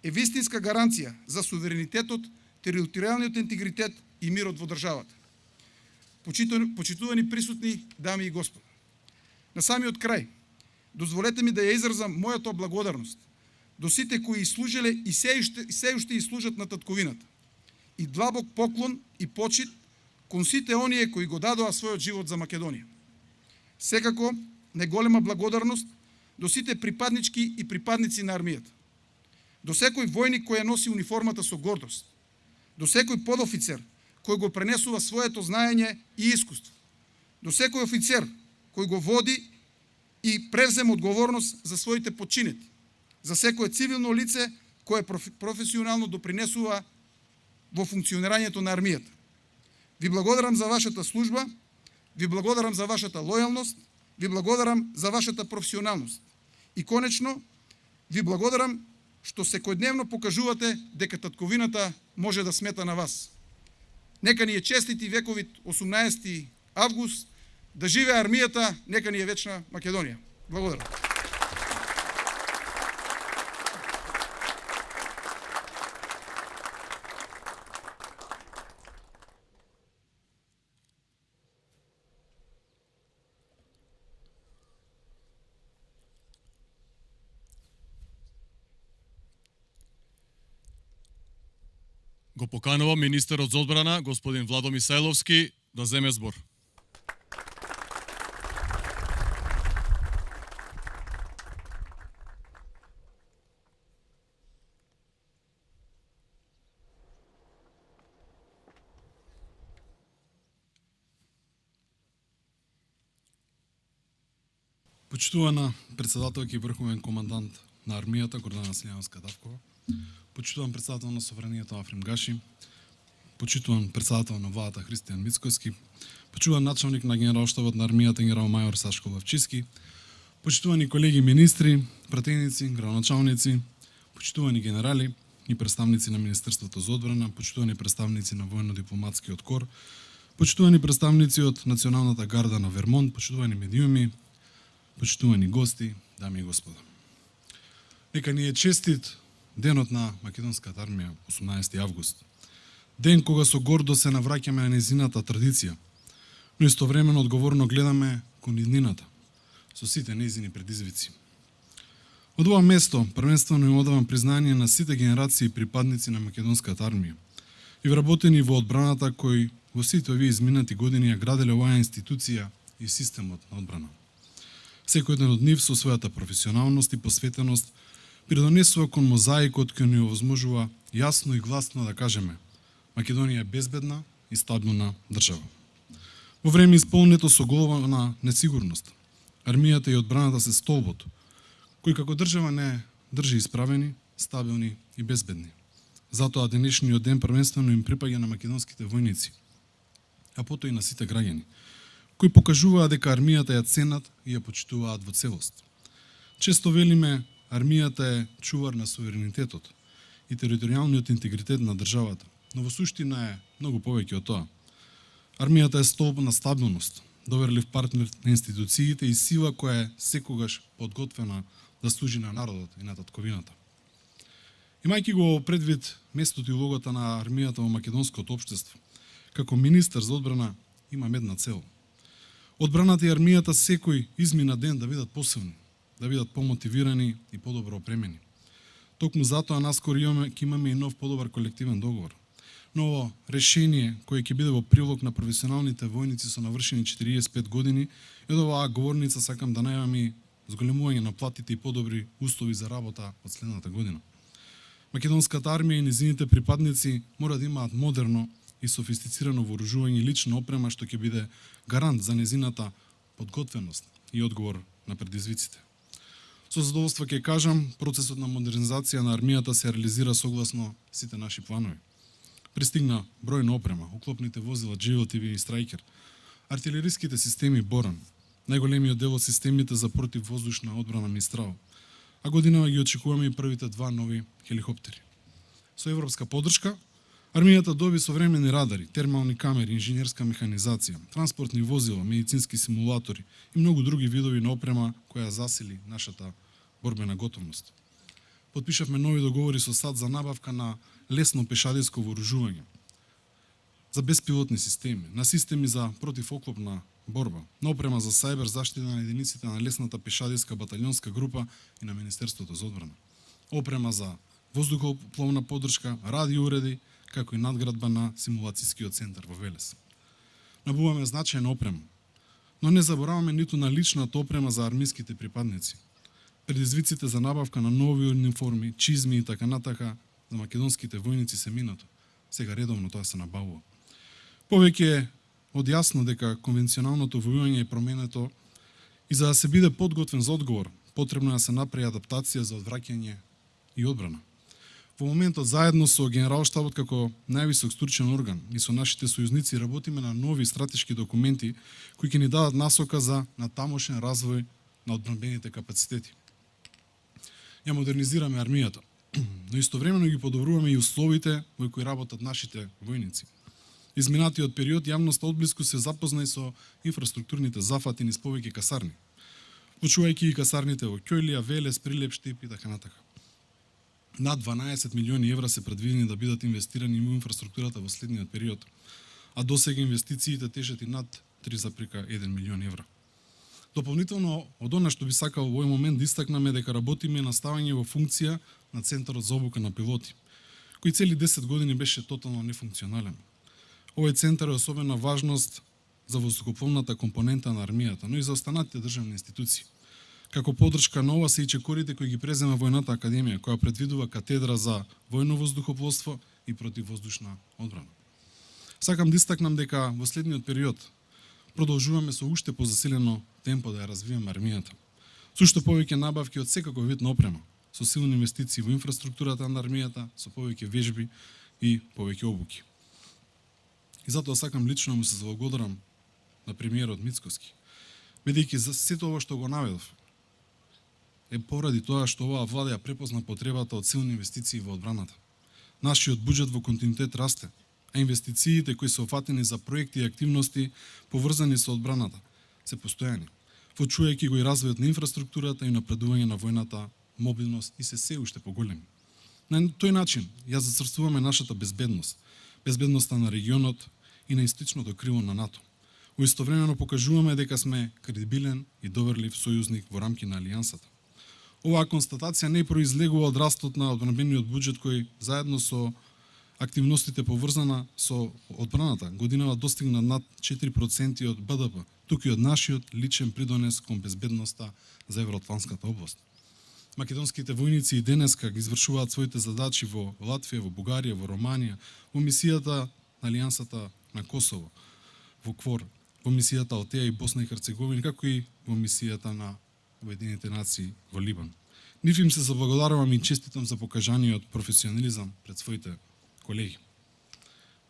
е вистинска гаранција за суверенитетот, територијалниот интегритет и мирот во државата. Почитувани присутни дами и господа, на самиот крај, дозволете ми да ја изразам мојата благодарност до сите кои служиле и се уште и служат на татковината, и длабок поклон и почит кон сите оние кои го дадоа својот живот за Македонија. Секако, неголема благодарност до сите припаднички и припадници на армијата, до секој војник кој ја носи униформата со гордост, до секој подофицер кој го пренесува своето знаење и искуство, до секој офицер кој го води и превзема одговорност за своите подчинети, за секое цивилно лице кое професионално допринесува во функционирањето на армијата. Ви благодарам за вашата служба, ви благодарам за вашата лојалност, ви благодарам за вашата професионалност. И конечно, ви благодарам што секојдневно покажувате дека татковината може да смета на вас. Нека ни е честити вековит 18 август, да живее армијата, нека ни е вечна Македонија. Благодарам. Го поканувам министерот за одбрана, господин Владо Мисајловски, да земе збор. Почитувана председателка и врховен командант на армијата Гордана Силјановска-Давкова, почитуван председател на Собранието Африм Гаши, почитуван председател на владата Христијан Мицкоски, почитуван началник на генералштабот на армијата генерал мајор Сашко Лавчиски, почитувани колеги министри, пратеници, градоначалници, почитувани генерали и представници на Министерството за одбрана, почитувани представници на военно-дипломатскиот кор, почитувани представници од Националната гарда на Вермонт, почитувани медиуми, почитувани гости, дами и господа. Нека ни е честит денот на македонската армија, 18 август. Ден кога со гордост се навраќаме на незината традиција, но истовремено одговорно гледаме кон иднината, со сите незини предизвици. Од ова место, првенствено им одавам признание на сите генерации припадници на македонската армија и вработени во одбраната кои во сите овие изминати години ја граделе оваа институција и системот на одбрана. Секој еден од нив со својата професионалност и посветеност придонесува кон мозаикот кој ни овозможува јасно и гласно да кажеме: Македонија е безбедна и стабилна држава. Во време исполнето со глобална несигурност, армијата и одбраната се столбот кој како држава не држи исправени, стабилни и безбедни. Затоа денешниот ден првенствено им припаѓа на македонските војници, а потоа и на сите граѓани, кои покажуваат дека армијата ја ценат и ја почитуваат во целост. Често велиме, армијата е чувар на суверенитетот и територијалниот интегритет на државата, но во суштина е многу повеќе од тоа. Армијата е столб на стабилност, доверлив партнер на институциите и сила која е секогаш подготвена да служи на народот и на татковината. Имајќи го предвид местото и улогата на армијата во македонското општество, како министер за одбрана имам една цел. Одбраната и армијата секој измина ден да бидат посилни, да бидат помотивирани и подобро опремени. Токму затоа наскоро ќе имаме и нов подобар колективен договор. Ново решение кое ќе биде во прилог на професионалните војници со навршени 45 години и од оваа говорница сакам да најавам и зголемување на платите и подобри услови за работа од следната година. Македонската армија и незините припадници мора да имаат модерно и софистицирано вооружување и лична опрема што ќе биде гарант за незината подготвеност и одговор на предизвиците. Со задоволство ќе кажам, процесот на модернизација на армијата се реализира согласно сите наши планови. Пристигна бројна опрема, оклопните возила GLTV и Страйкер, артилериските системи Боран, најголемиот дел од системите за противвоздушна одбрана Мистрал, а годинава ги очекуваме и првите 2 нови хеликоптери. Со европска поддршка, армијата доби современи радари, термални камери, инженерска механизација, транспортни возила, медицински симулатори и многу други видови на опрема која засили нашата борбена готовност. Подпишавме нови договори со САД за набавка на лесно пешадиско вооружување, за беспилотни системи, на системи за противоклопна борба, на опрема за сајбер заштита на единиците на лесната пешадиска баталионска група и на Министерството за одбрана, опрема за воздухопловна поддршка, радиоуреди, како и надградба на симулацијскиот центар во Велес. Набуваме значајна опрема, но не забораваме ниту на личната опрема за армиските припадници. Предизвиците за набавка на нови униформи, чизми и така натака за македонските војници се минато. Сега редовно тоа се набавува. Повеќе од јасно дека конвенционалното војување е променето и за да се биде подготвен за одговор, потребно е да се направи адаптација за одвраќање и одбрана. Во моментот заедно со Генералштабот како највисок стручен орган и со нашите сојузници работиме на нови стратешки документи кои ќе ни дадат насока за натамошен развој на одбранбените капацитети. Ја модернизираме армијата, но истовремено ги подобруваме и условите во кои работат нашите војници. Изминатиот период јавноста одблиску се запозна и со инфраструктурните зафати низ повеќе касарни, вклучувајќи и касарните во Ќојлија, Велес, Прилеп, Штип и така натака. Над 12 милиони евра се предвидени да бидат инвестирани во инфраструктурата во следниот период, а досега инвестициите тежат и над 3,1 милион евра. Дополнително од она што би сакал во овој момент да истакнеме дека работиме на ставање во функција на Центарот за обука на пилоти, кој цели 10 години беше тотално нефункционален. Овој центар е особена важност за воздухопловната компонента на армијата, но и за останатите државни институции. Како поддршка на ова се и чекорите кои ги презема Војната академија, која предвидува катедра за војно воздухопловство и противвоздушна одбрана. Сакам да истакнам дека во следниот период продолжуваме со уште позасилено темпо да ја развиваме армијата. Со уште повеќе набавки од секаков вид на опрема, со силни инвестиции во инфраструктурата на армијата, со повеќе вежби и повеќе обуки. И затоа сакам лично му се заблагодарам на премиерот Мицкоски, бидејќи за сето ова што го наведов е поради тоа што оваа влада ја препозна потребата од силни инвестиции во одбраната. Нашиот буџет во континуитет расте, а инвестициите кои се офатени за проекти и активности поврзани со одбраната се постојани, вклучувајќи го и развојот на инфраструктурата и напредување на војната мобилност и се уште поголеми. На тој начин ја зацрстуваме нашата безбедност, безбедноста на регионот и на источното криво на НАТО. Уистовремено покажуваме дека сме кредибилен и доверлив сојузник во рамки на алијансата. Оваа констатација не произлегува од растот на одбранбениот буџет кој заедно со активностите поврзана со одбраната годинава достигна над 4% од БДП, туку и од нашиот личен придонес кон безбедноста за Евроатлантската област. Македонските војници и денеска ги извршуваат своите задачи во Латвија, во Бугарија, во Романија, во мисијата на Алијансата на Косово, во КФОР, во мисијата ОТЕА и Босна и Херцеговина, како и во мисијата на Обединените нации во Либан. Нив им се заблагодарувам и честитам за покажаниот професионализам пред своите колеги.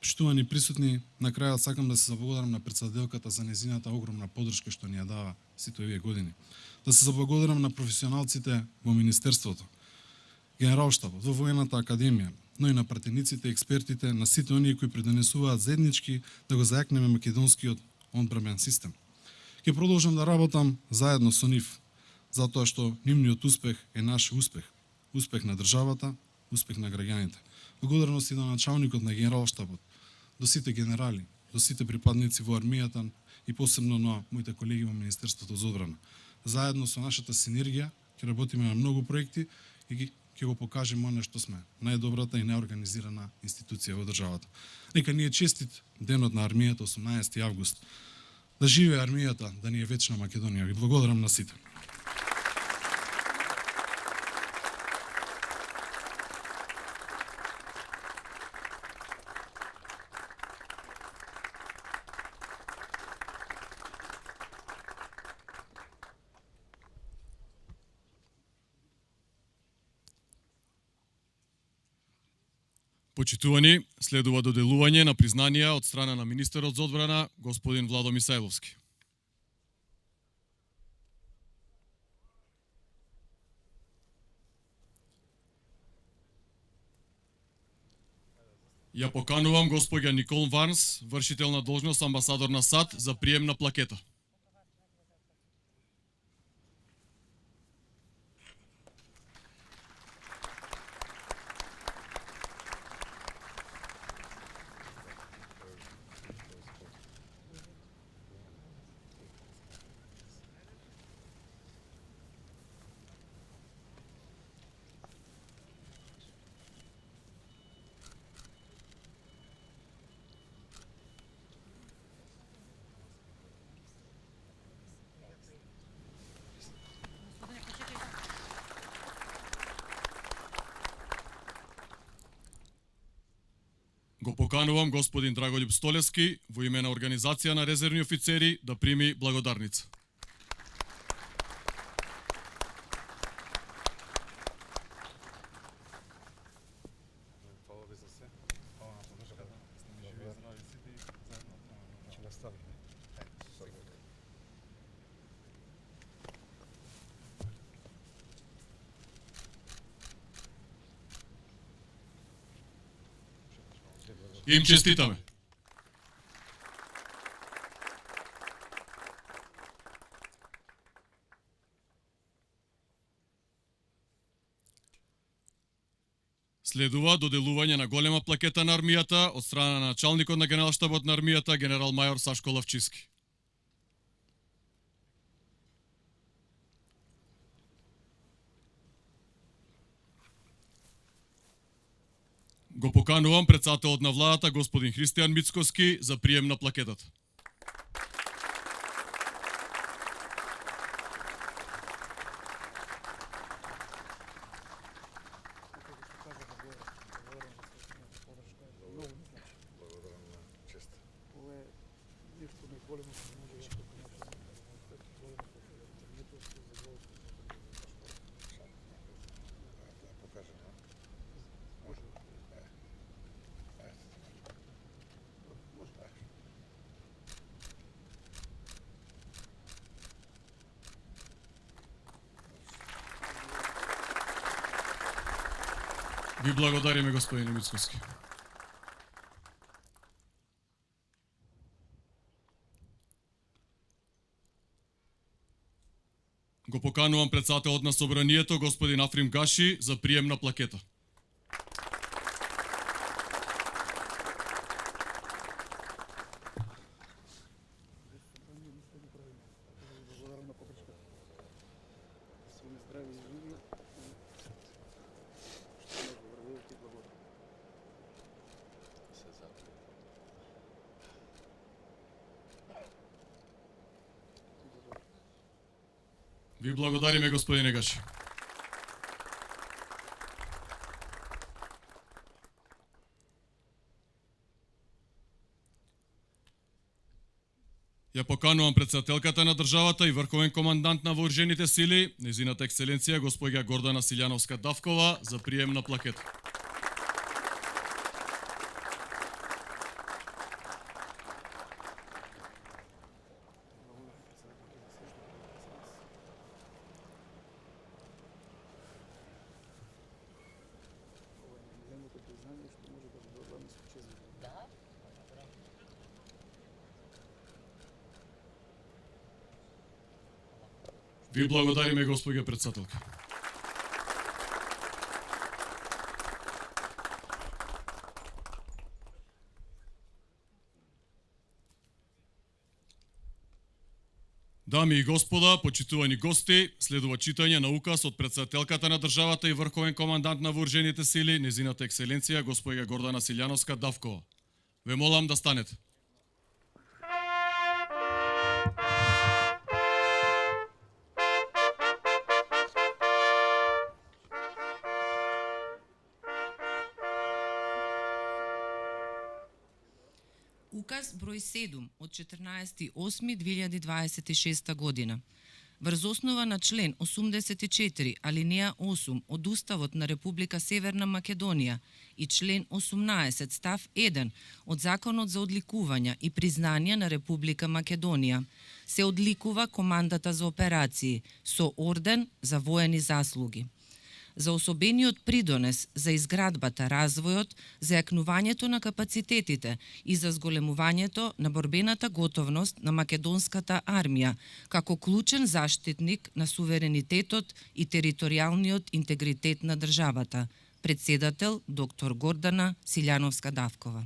Почитувани присутни, на крајот сакам да се заблагодарам на председателката за незината огромна поддршка што ни ја дава сите овие години. Да се заблагодарам на професионалците во Министерството, Генералштабот, во Војната академија, но и на пратениците и експертите, на сите оние кои придонесуваат заеднички да го зајакнеме македонскиот одбранбен систем. Ќе продолжам да работам заедно со нив, затоа што нивниот успех е наш успех. Успех на државата, успех на граѓаните. Благодарност и на началникот на Генералштабот, до сите генерали, до сите припадници во армијата и посебно на моите колеги во Министерството за одбрана. Заедно со нашата синергија ќе работиме на многу проекти и ќе го покажеме оно што сме, најдобрата и најорганизирана институција во државата. Нека ни е честит денот на армијата 18 август. Да живее армијата, да ни е вечна Македонија. Ви благодарам на сите. Почитувани, следува доделување на признанија од страна на министерот за одбрана, господин Владо Мисајловски. Ја поканувам госпоѓа Никол Варнс, вршител на должност амбасадор на САД, за прием на плакета. Го поканувам господин Драголюб Столески во име на Организација на резервни офицери да прими благодарница. Им честитаме. Следува доделување на голема плакета на армијата од страна на началникот на Генералштабот на армијата, генерал мајор Сашко Лавчиски. Го поканувам претседателот на владата господин Христијан Мицкоски за прием на плакетата. Ви благодариме, господине Мицкоски. Го поканувам претседателот на Собранието, господин Африм Гаши, за прием на плакета. Ви благодариме, господине Гаши. Ја поканувам претседателката на државата и врховен командант на вооружените сили, незината екселенција госпоѓа Гордана Силјановска Давкова, за прием на плакета. Ви благодариме, госпоѓа претседателка. Дами и господа, почитувани гости, следува читање на указ од претседателката на државата и врховен командант на вооружените сили, незината екселенција госпоѓа Гордана Силјановска Давкова. Ве молам да станете. Указ број 7 од 14.8.2026 година. Врз основа на член 84 алинеја 8 од Уставот на Република Северна Македонија и член 18 став 1 од Законот за одликувања и признанија на Република Македонија, се одликува командата за операции со орден за воени заслуги. За особениот придонес за изградбата, развојот, зајакнувањето на капацитетите и за зголемувањето на борбената готовност на македонската армија, како клучен заштитник на суверенитетот и територијалниот интегритет на државата. Председател доктор Гордана Силјановска Давкова.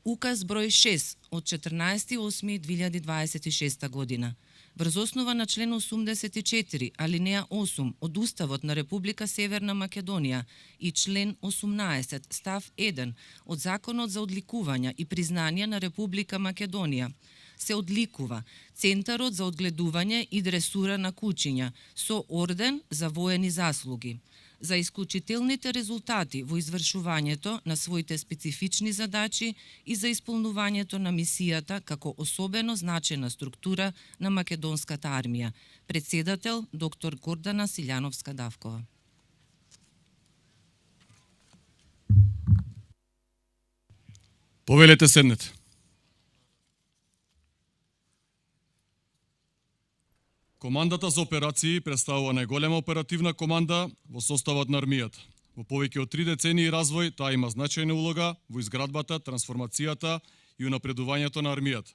Указ број 6 од 14.8.2026 година. Врз основа на член 84 алинеја 8 од Уставот на Република Северна Македонија и член 18 став 1 од Законот за одликувања и признанија на Република Македонија, се одликува Центарот за одгледување и дресура на кучиња со орден за воени заслуги за исклучителните резултати во извршувањето на своите специфични задачи и за исполнувањето на мисијата како особено значена структура на македонската армија. Председател доктор Гордана Силјановска Давкова. Повелете, седнете. Командата за операции представува најголема оперативна команда во составот на армијата. Во повеќе од 3 децении развој, таа има значајна улога во изградбата, трансформацијата и унапредувањето на армијата,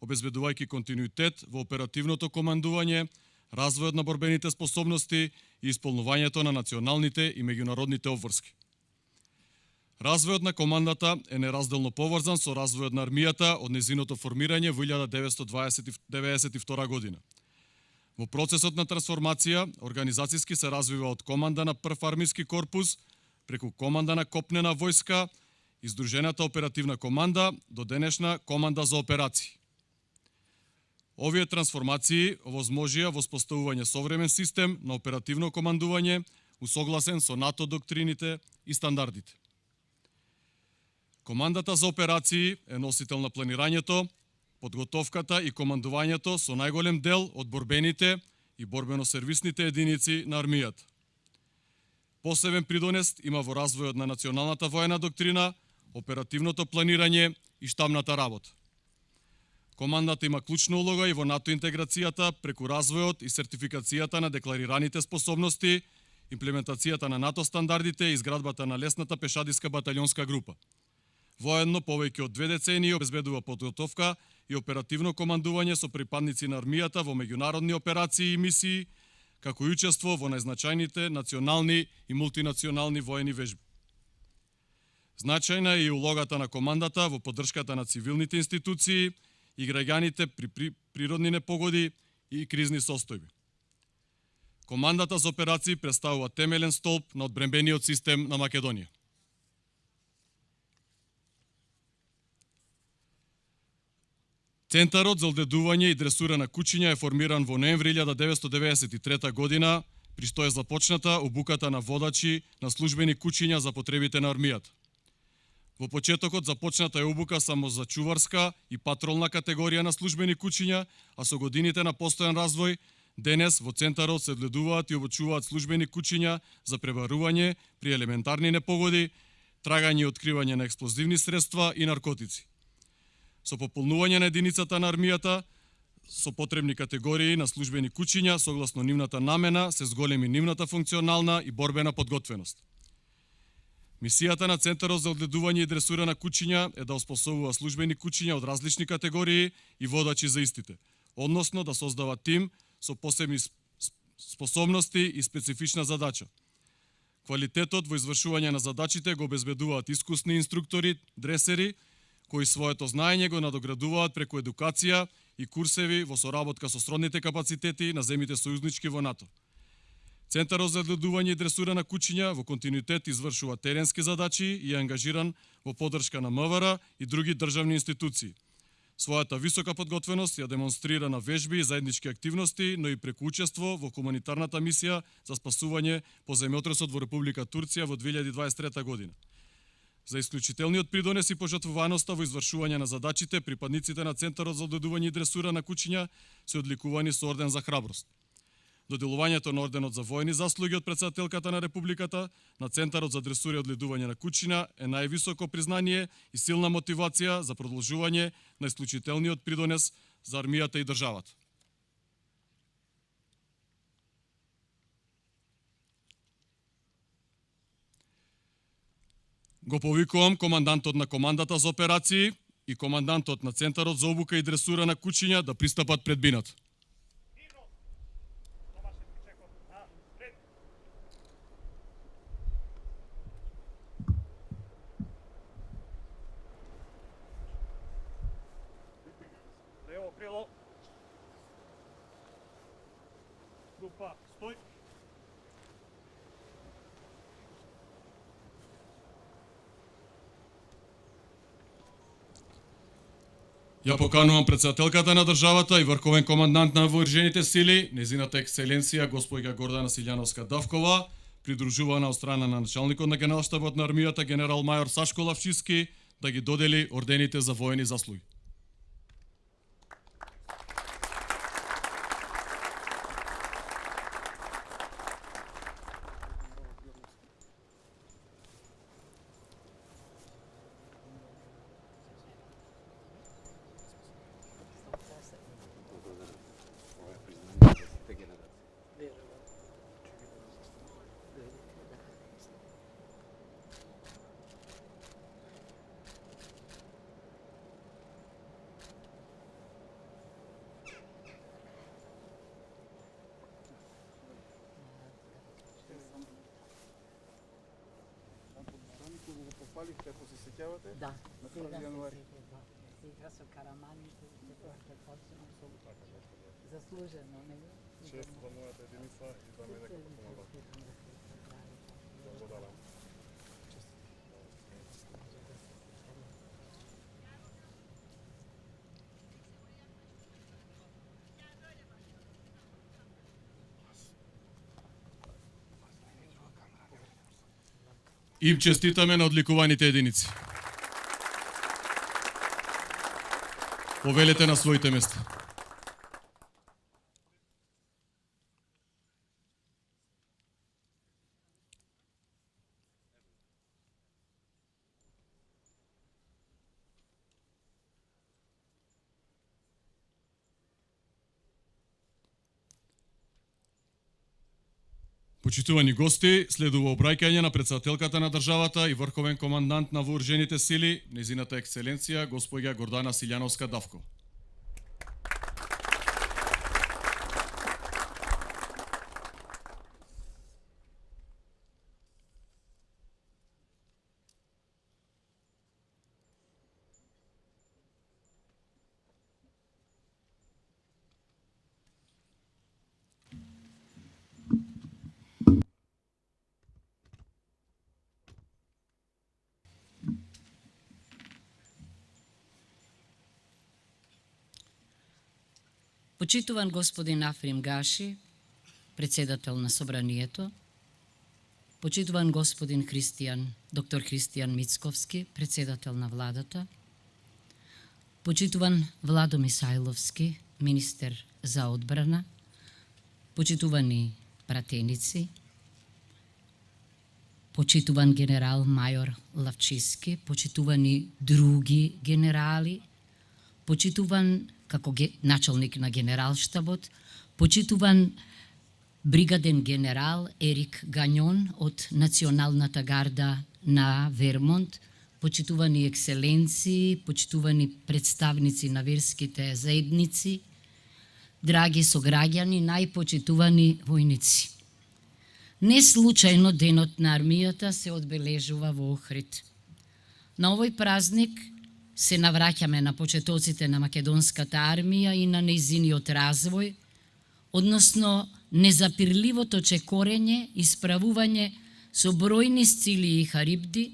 обезбедувајќи континуитет во оперативното командување, развојот на борбените способности и исполнувањето на националните и меѓународните обврски. Развојот на командата е неразделно поврзан со развојот на армијата од незиното формирање во 1992 година. Во процесот на трансформација, организацијски се развива од команда на Прв армиски корпус, преку команда на копнена војска и Здружената оперативна команда до денешна команда за операции. Овие трансформации овозможија воспоставување современ систем на оперативно командување усогласен со НАТО доктрините и стандардите. Командата за операции е носител на планирањето, подготовката и командувањето со најголем дел од борбените и борбено-сервисните единици на армијата. Посебен придонес има во развојот на националната воена доктрина, оперативното планирање и штабната работа. Командата има клучна улога и во НАТО интеграцијата преку развојот и сертификацијата на декларираните способности, имплементацијата на НАТО стандардите и изградбата на лесната пешадиска баталионска група. Воедно повеќе од 2 децении обезбедува подготовка и оперативно командување со припадници на армијата во меѓународни операции и мисии, како и учество во најзначајните национални и мултинационални воени вежби. Значајна е и улогата на командата во поддршката на цивилните институции и граѓаните при природни непогоди и кризни состојби. Командата за операции представува темелен столб на одбранбениот систем на Македонија. Центарот за одгледување и дресура на кучиња е формиран во ноември 1993 година, при што е започната обуката на водачи на службени кучиња за потребите на армијата. Во почетокот започната е обука само за чуварска и патролна категорија на службени кучиња, а со годините на постојан развој, денес во Центарот се одгледуваат и обучуваат службени кучиња за пребарување при елементарни непогоди, трагање и откривање на експлозивни средства и наркотици. Со пополнување на единицата на армијата со потребни категории на службени кучиња согласно нивната намена се зголеми нивната функционална и борбена подготвеност. Мисијата на Центарот за одгледување и дресура на кучиња е да оспособува службени кучиња од различни категории и водачи за истите, односно да создава тим со посебни способности и специфична задача. Квалитетот во извршување на задачите го обезбедуваат искусни инструктори, дресери, кои своето знаење го надоградуваат преку едукација и курсеви во соработка со сродните капацитети на земјите сојузнички во НАТО. Центарот за одгледување и дресура на кучиња во континуитет извршува теренски задачи и е ангажиран во поддршка на МВР и други државни институции. Својата висока подготвеност ја демонстрира на вежби и заеднички активности, но и преку учество во хуманитарната мисија за спасување по земјотресот во Република Турција во 2023 година. За исклучителниот придонес и пожртвуваноста во извршување на задачите, припадниците на Центарот за одгледување и дресура на кучиња се одликувани со орден за храброст. Доделувањето на орденот за воени заслуги од претседателката на Републиката на Центарот за дресура и одгледување на кучиња е највисоко признание и силна мотивација за продолжување на исклучителниот придонес за армијата и државата. Го повикувам командантот на командата за операции и командантот на Центарот за обука и дресура на кучиња да пристапат пред бината. Лево крило. Група, стој. Ја поканувам претседателката на државата и врховен командант на вооружените сили, незината екселенција госпоѓа Гордана Силјановска Давкова, придружувана од страна на началникот на генералштабот на армијата генерал мајор Сашко Лавчиски, да ги додели ордените за воени заслуги. Палихте, ако се сеќавате, Да. на 1 јануари. Се игра со караманите, се почнем заслужено, не? Им честитаме на одликуваните единици. Повелете на своите места. Почитувани гости, следува обраќање на претседателката на државата и врховен командант на вооружените сили, незината екселенција госпоѓа Гордана Силјановска-Давко. Почитуван господин Африм Гаши, председател на Собранието, почитуван господин доктор Христијан Мицковски, председател на владата, почитуван Владо Мисајловски, министер за одбрана, почитувани пратеници, почитуван генерал мајор Лавчиски, почитувани други генерали, почитуван како началник на генералштабот, почитуван бригаден генерал Ерик Гањон од Националната гарда на Вермонт, почитувани екселенции, почитувани представници на верските заедници, драги сограѓани, најпочитувани војници. Не случајно денот на армијата се одбележува во Охрид. На овој празник се навраќаме на почетоците на македонската армија и на нејзиниот развој, односно незапирливото чекорење и справување со бројни сцили и харибди,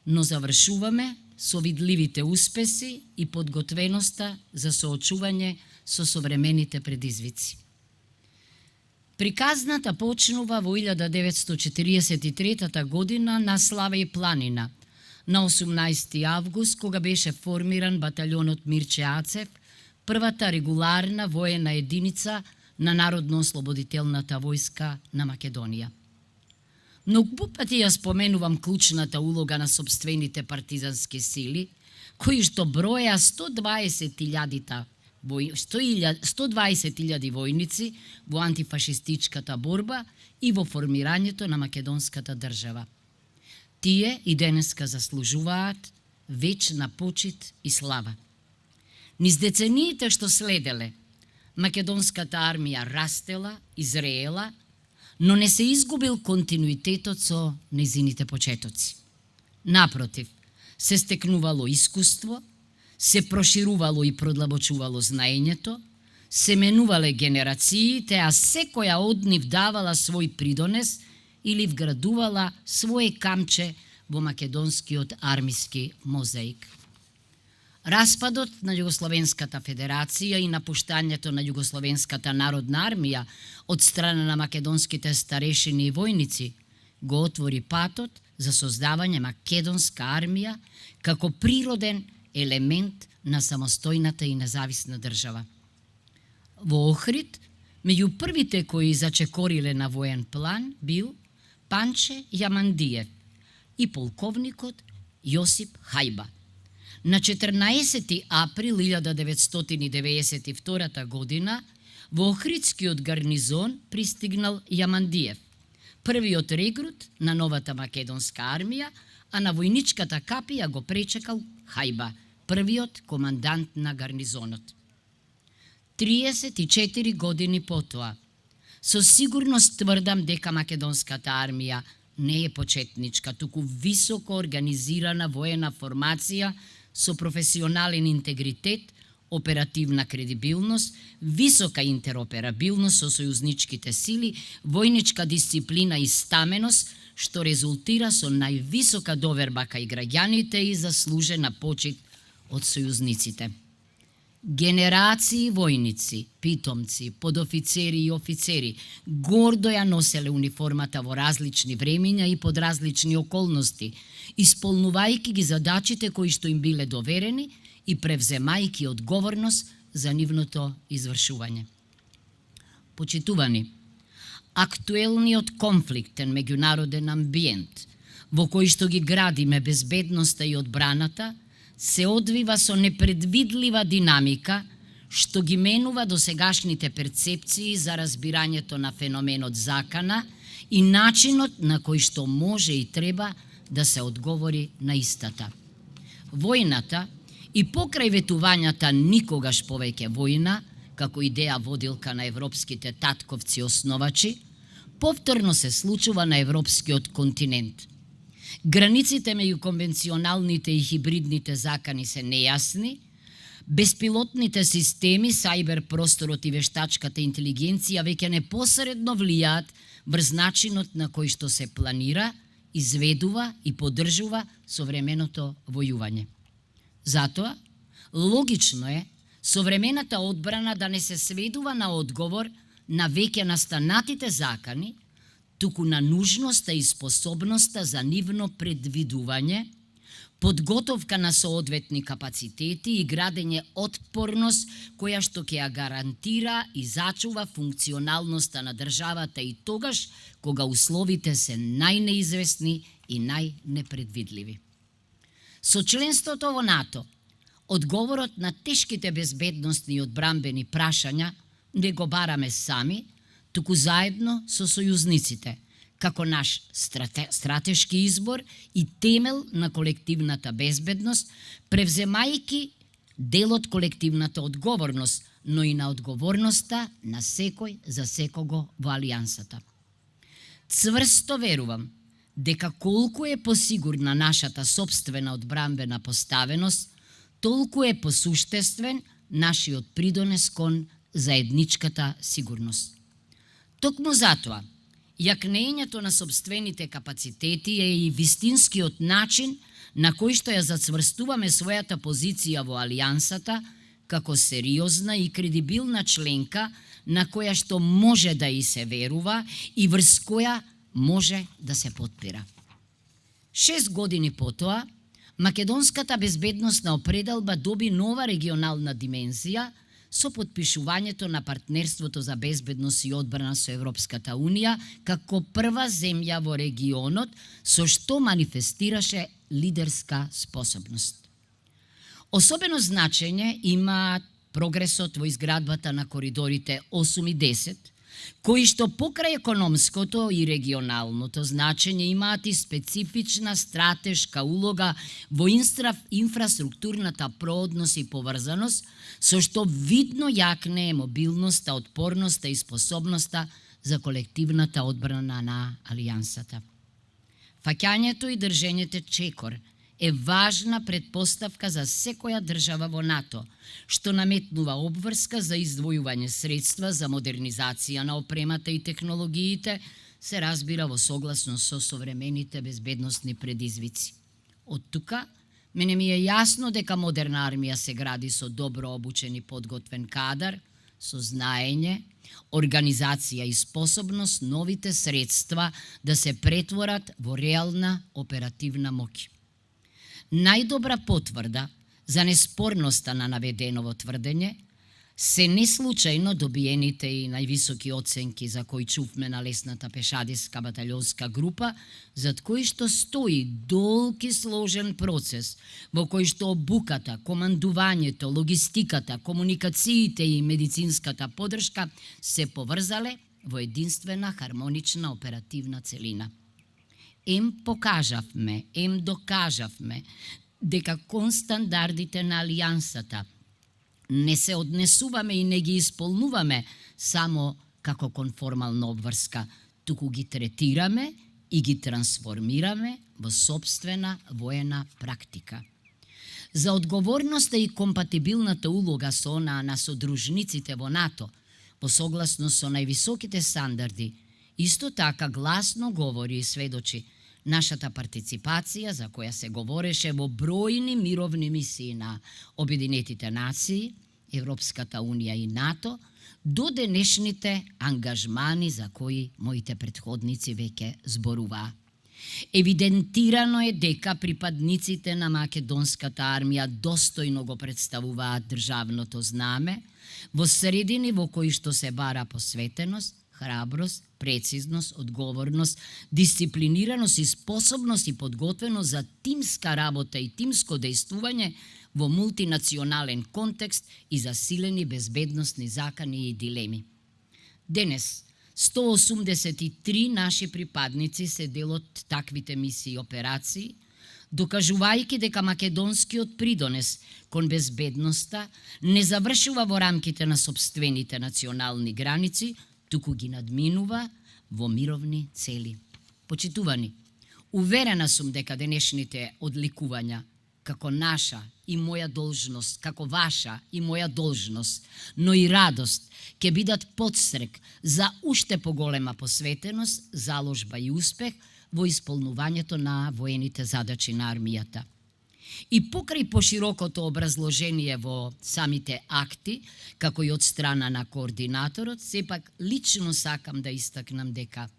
но завршуваме со видливите успеси и подготвеноста за соочување со современите предизвици. Приказната почнува во 1943 година на Славеј планина, на 18 август, кога беше формиран баталјонот Мирче Ацев, првата регуларна воена единица на Народно-ослободителната војска на Македонија. Многу пати ја споменувам клучната улога на сопствените партизански сили, кои што броја 120.000 војници во антифашистичката борба и во формирањето на македонската држава. Тие и денеска заслужуваат вечна почит и слава. Низ децениите што следеле, македонската армија растела, изреела, но не се изгубил континуитетот со нејзините почетоци. Напротив, се стекнувало искуство, се проширувало и продлабочувало знаењето, се менувале генерациите, а секоја од нив давала свој придонес или вградувала свое камче во македонскиот армиски мозаик. Распадот на Југословенската федерација и напуштањето на Југословенската народна армија од страна на македонските старешини и војници го отвори патот за создавање македонска армија како природен елемент на самостојната и независна држава. Во Охрид, меѓу првите кои зачекориле на воен план бил Панче Јамандиев и полковникот Јосип Хајба. На 14 април 1992 година во Охридскиот гарнизон пристигнал Јамандиев, првиот регрут на новата македонска армија, а на војничката капија го пречекал Хајба, првиот командант на гарнизонот. 34 години потоа, со сигурност тврдам дека македонската армија не е почетничка, туку високо организирана воена формација со професионален интегритет, оперативна кредибилност, висока интероперабилност со сојузничките сили, војничка дисциплина и стаменост, што резултира со највисока доверба кај граѓаните и заслужена почит од сојузниците. Генерации војници, питомци, подофицери и офицери гордо ја носеле униформата во различни времиња и под различни околности, исполнувајќи ги задачите кои што им биле доверени и превземајќи одговорност за нивното извршување. Почитувани, актуелниот конфликтен меѓународен амбиент во кој што ги градиме безбедноста и одбраната се одвива со непредвидлива динамика што ги менува досегашните перцепции за разбирањето на феноменот закана и начинот на кој што може и треба да се одговори на истата. Војната и покрај ветувањата никогаш повеќе војна, како идеја водилка на европските татковци основачи, повторно се случува на европскиот континент. Границите меѓу конвенционалните и хибридните закани се нејасни, беспилотните системи, сајбер просторот и вештачката интелигенција веќе непосредно влијаат врз начинот на кој што се планира, изведува и поддржува современото војување. Затоа, логично е современата одбрана да не се сведува на одговор на веќе настанатите закани, туку на нужноста и способноста за нивно предвидување, подготовка на соодветни капацитети и градење отпорност која што ќе ја гарантира и зачува функционалноста на државата и тогаш кога условите се најнеизвестни и најнепредвидливи. Со членството во НАТО, одговорот на тешките безбедносни и одбранбени прашања не го бараме сами, туку заедно со сојузниците, како наш стратешки избор и темел на колективната безбедност, превземајќи дел од колективната одговорност, но и на одговорноста на секој за секого во алијансата. Цврсто верувам дека колку е посигурна нашата сопствена одбранбена поставеност, толку е посуштествен нашиот придонес кон заедничката сигурност. Токму затоа, јакнењето на сопствените капацитети е и вистинскиот начин на кој што ја зацврстуваме својата позиција во алијансата како сериозна и кредибилна членка на која што може да и се верува и врз која може да се потпира. 6 години потоа, македонската безбедносна определба доби нова регионална димензија со потпишувањето на партнерството за безбедност и одбрана со Европската Унија како прва земја во регионот со што манифестираше лидерска способност. Особено значење има прогресот во изградбата на коридорите 8 и 10, кои што покрај економското и регионалното значење имаат и специфична стратешка улога во инфраструктурната проодност и поврзаност, со што видно јакне е мобилноста, отпорноста и способноста за колективната одбрана на алијансата. Фаќањето и држењето чекор е важна предпоставка за секоја држава во НАТО, што наметнува обврска за издвојување средства за модернизација на опремата и технологиите, се разбира во согласност со современите безбедносни предизвици. Од тука, мене ми е јасно дека модерна армија се гради со добро обучен и подготвен кадар, со знаење, организација и способност новите средства да се претворат во реална оперативна моќ. Најдобра потврда за неспорноста на наведеново тврдење се неслучајно добиените и највисоки оценки за кои чувме на лесната пешадиска батальонска група, зад кој што стои долг и сложен процес, во кој што обуката, командувањето, логистиката, комуникациите и медицинската поддршка се поврзале во единствена хармонична оперативна целина. Ем покажавме, ем докажавме дека кон стандардите на алијансата не се однесуваме и не ги исполнуваме само како кон формална обврска, туку ги третираме и ги трансформираме во сопствена воена практика. За одговорноста и компатибилната улога со онаа на содружниците во НАТО, по согласност со највисоките стандарди, исто така гласно говори и сведочи нашата партиципација, за која се говореше во бројни мировни мисии на Обединетите нации, Европската унија и НАТО, до денешните ангажмани за кои моите претходници веќе зборуваа. Евидентирано е дека припадниците на македонската армија достојно го представуваат државното знаме, во средини во кои што се бара посветеност, храброст, прецизност, одговорност, дисциплинираност и способност и подготвеност за тимска работа и тимско дејствување во мултинационален контекст и засилени безбедносни закани и дилеми. Денес, 183 наши припадници се дел од таквите мисии и операции, докажувајќи дека македонскиот придонес кон безбедноста не завршува во рамките на сопствените национални граници, туку ги надминува во мировни цели. Почитувани, уверена сум дека денешните одликувања како наша и моја должност, како ваша и моја должност, но и радост, ќе бидат подстрек за уште поголема посветеност, заложба и успех во исполнувањето на воените задачи на армијата. И покрај поширокото образложение во самите акти, како и од страна на координаторот, сепак лично сакам да истакнам дека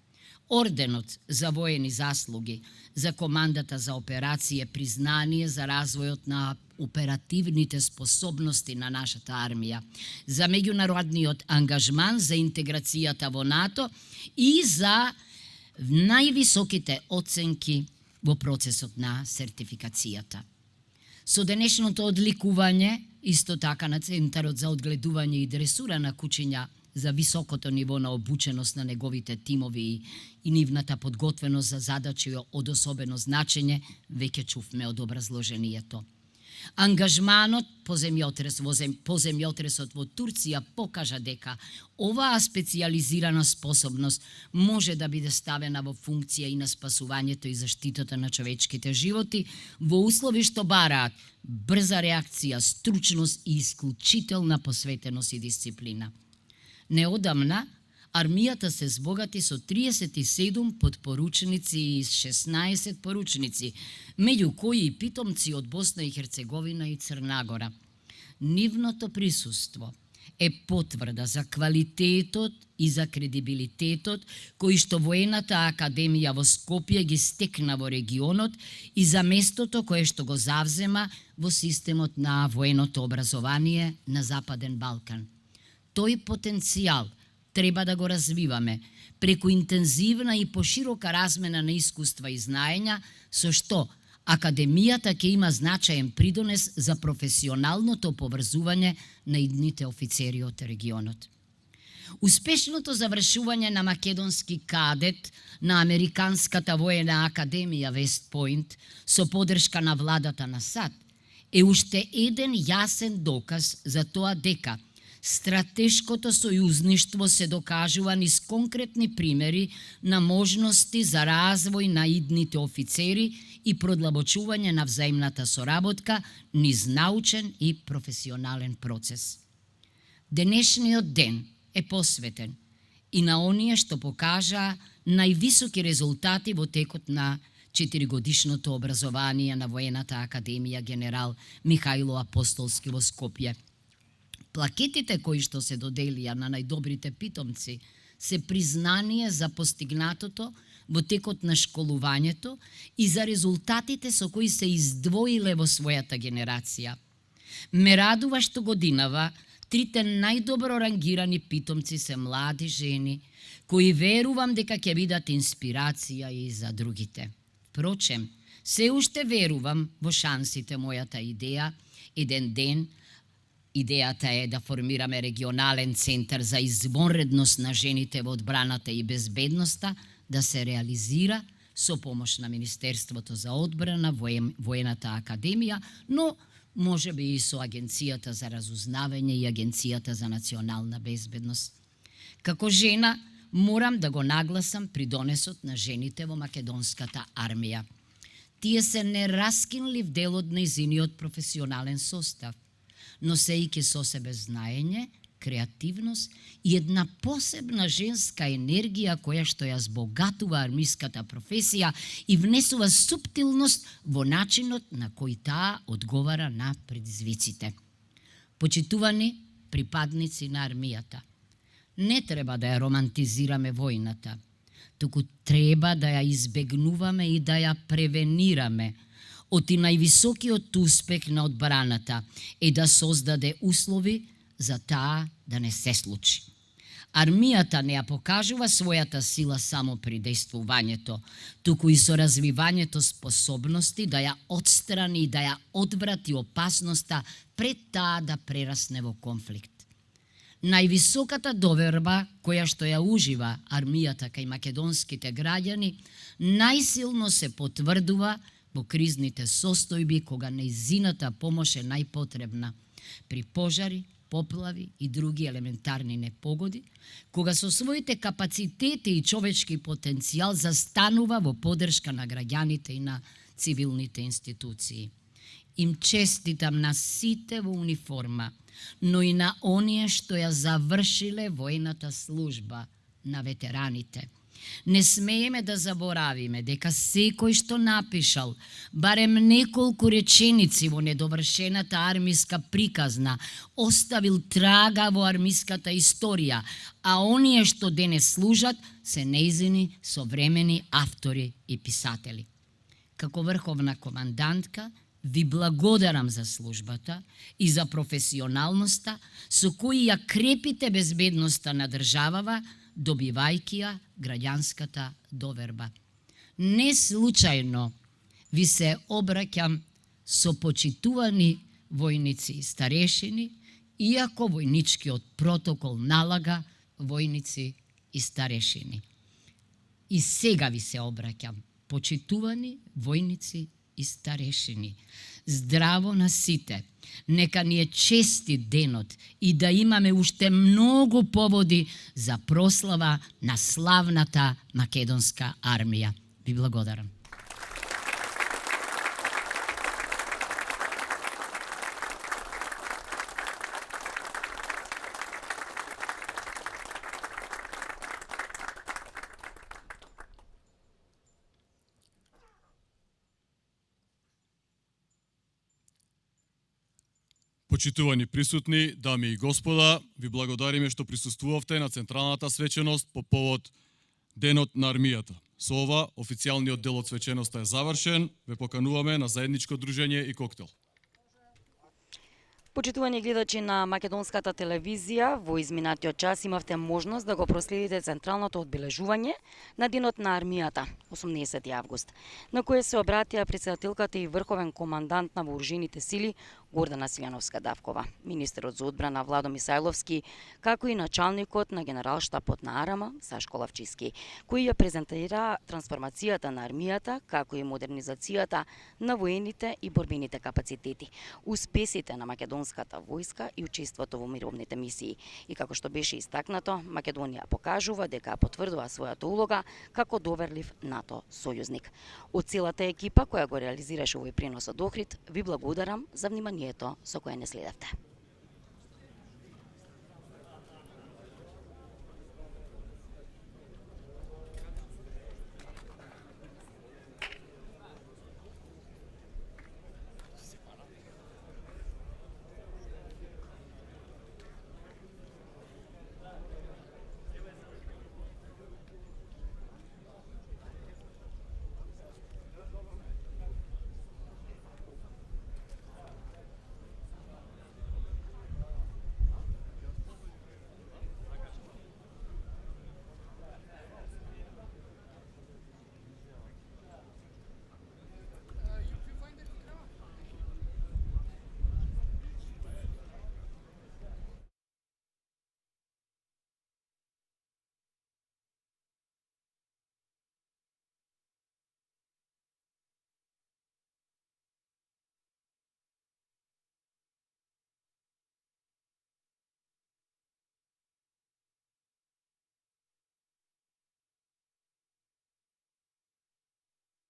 Орденот за воени заслуги за командата за операција е признание за развојот на оперативните способности на нашата армија, за меѓународниот ангажман за интеграцијата во НАТО и за највисоките оценки во процесот на сертификацијата. Со денешното одликување, исто така на Центарот за одгледување и дресура на кучиња за високото ниво на обученост на неговите тимови и нивната подготвеност за задачи од особено значење, веќе чувме од образложението. Ангажманот по земјотресот во Турција покажа дека оваа специјализирана способност може да биде ставена во функција и на спасувањето и заштитата на човечките животи во услови што бараат брза реакција, стручност и исклучителна посветеност и дисциплина. Неодамна, армијата се збогати со 37 подпоручници и 16 поручници, меѓу кои и питомци од Босна и Херцеговина и Црна Нивното присуство е потврда за квалитетот и за кредибилитетот кои што Воената академија во Скопје ги стекна во регионот и за местото кое што го завзема во системот на военото образование на Западен Балкан. Тој потенцијал треба да го развиваме преку интензивна и поширока размена на искуства и знаења, со што Академијата ќе има значаен придонес за професионалното поврзување на идните офицери од регионот. Успешното завршување на македонски кадет на Американската воена академија Вест Пойнт со поддршка на владата на САД е уште еден јасен доказ за тоа дека стратешкото сојузништво се докажува низ конкретни примери на можности за развој на идните офицери и продлабочување на взаимната соработка низ научен и професионален процес. Денешниот ден е посветен и на оние што покажаа највисоки резултати во текот на 4-годишното образование на Воената академија генерал Михајло Апостолски во Скопје. Плакетите кои што се доделија на најдобрите питомци се признание за постигнатото во текот на школувањето и за резултатите со кои се издвоиле во својата генерација. Ме радува што годинава трите најдобро рангирани питомци се млади жени, кои верувам дека ќе бидат инспирација и за другите. Впрочем, се уште верувам во шансите мојата идеја, еден ден. Идејата е да формираме регионален центар за извонредност на жените во одбраната и безбедноста, да се реализира со помош на Министерството за одбрана, Воената академија, но може би и со Агенцијата за разузнавање и Агенцијата за национална безбедност. Како жена, морам да го нагласам придонесот на жените во македонската армија. тие се нераскинлив дел од нејзиниот професионален состав, носејќи со себе знаење, креативност и една посебна женска енергија која што ја збогатува армиската професија и внесува суптилност во начинот на кој таа одговара на предизвиците. Почитувани припадници на армијата, не треба да ја романтизираме војната, туку треба да ја избегнуваме и да ја превенираме. Оти највисокиот успех на одбраната е да создаде услови за таа да не се случи. Армијата не ја покажува својата сила само при дејствувањето, туку и со развивањето способности да ја отстрани и да ја одврати опасноста пред таа да прерасне во конфликт. Највисоката доверба која што ја ужива армијата кај македонските граѓани најсилно се потврдува во кризните состојби кога нејзината помош е најпотребна при пожари, поплави и други елементарни непогоди, кога со своите капацитети и човечки потенцијал застанува во поддршка на граѓаните и на цивилните институции. Им честитам на сите во униформа, но и на оние што ја завршиле војната служба, на ветераните. Не смееме да заборавиме дека секој што напишал барем неколку реченици во недовршената армиска приказна оставил трага во армиската историја, а оние што денес служат се нејзини современи автори и писатели. Како врховна командантка ви благодарам за службата и за професионалноста со кои ја крепите безбедноста на државава, добивајќи ја граѓанската доверба. Не случајно ви се обраќам со почитувани војници и старешини, иако војничкиот протокол налага војници и старешини. И сега ви се обраќам, почитувани војници и старешини. Здраво на сите! Нека ни е честит денот и да имаме уште многу поводи за прослава на славната македонска армија. Ви благодарам. Почитувани присутни, дами и господа, ви благодариме што присуствувавте на централната свеченост по повод Денот на армијата. Со ова, официјалниот дел од свеченоста е завршен. Ве покануваме на заедничко дружење и коктел. Почитувани гледачи на македонската телевизија, во изминатиот час имавте можност да го проследите централното одбележување на Денот на армијата, 18 август, на кое се обратија претседателката и врховен командант на вооружените сили Гордана Силјановска-Давкова, министерот за одбрана Владо Мисајловски, како и началникот на генералштабот на АРМА Сашко Лавчиски, кои ја презентира трансформацијата на армијата, како и модернизацијата на воените и борбените капацитети, успесите на македонската војска и учеството во мировните мисии. И како што беше истакнато, Македонија покажува дека потврдува својата улога како доверлив НАТО сојузник. Од целата екипа која го реализираше овој пренос од Охрид, ви благодарам за вниманието со кое не следевте.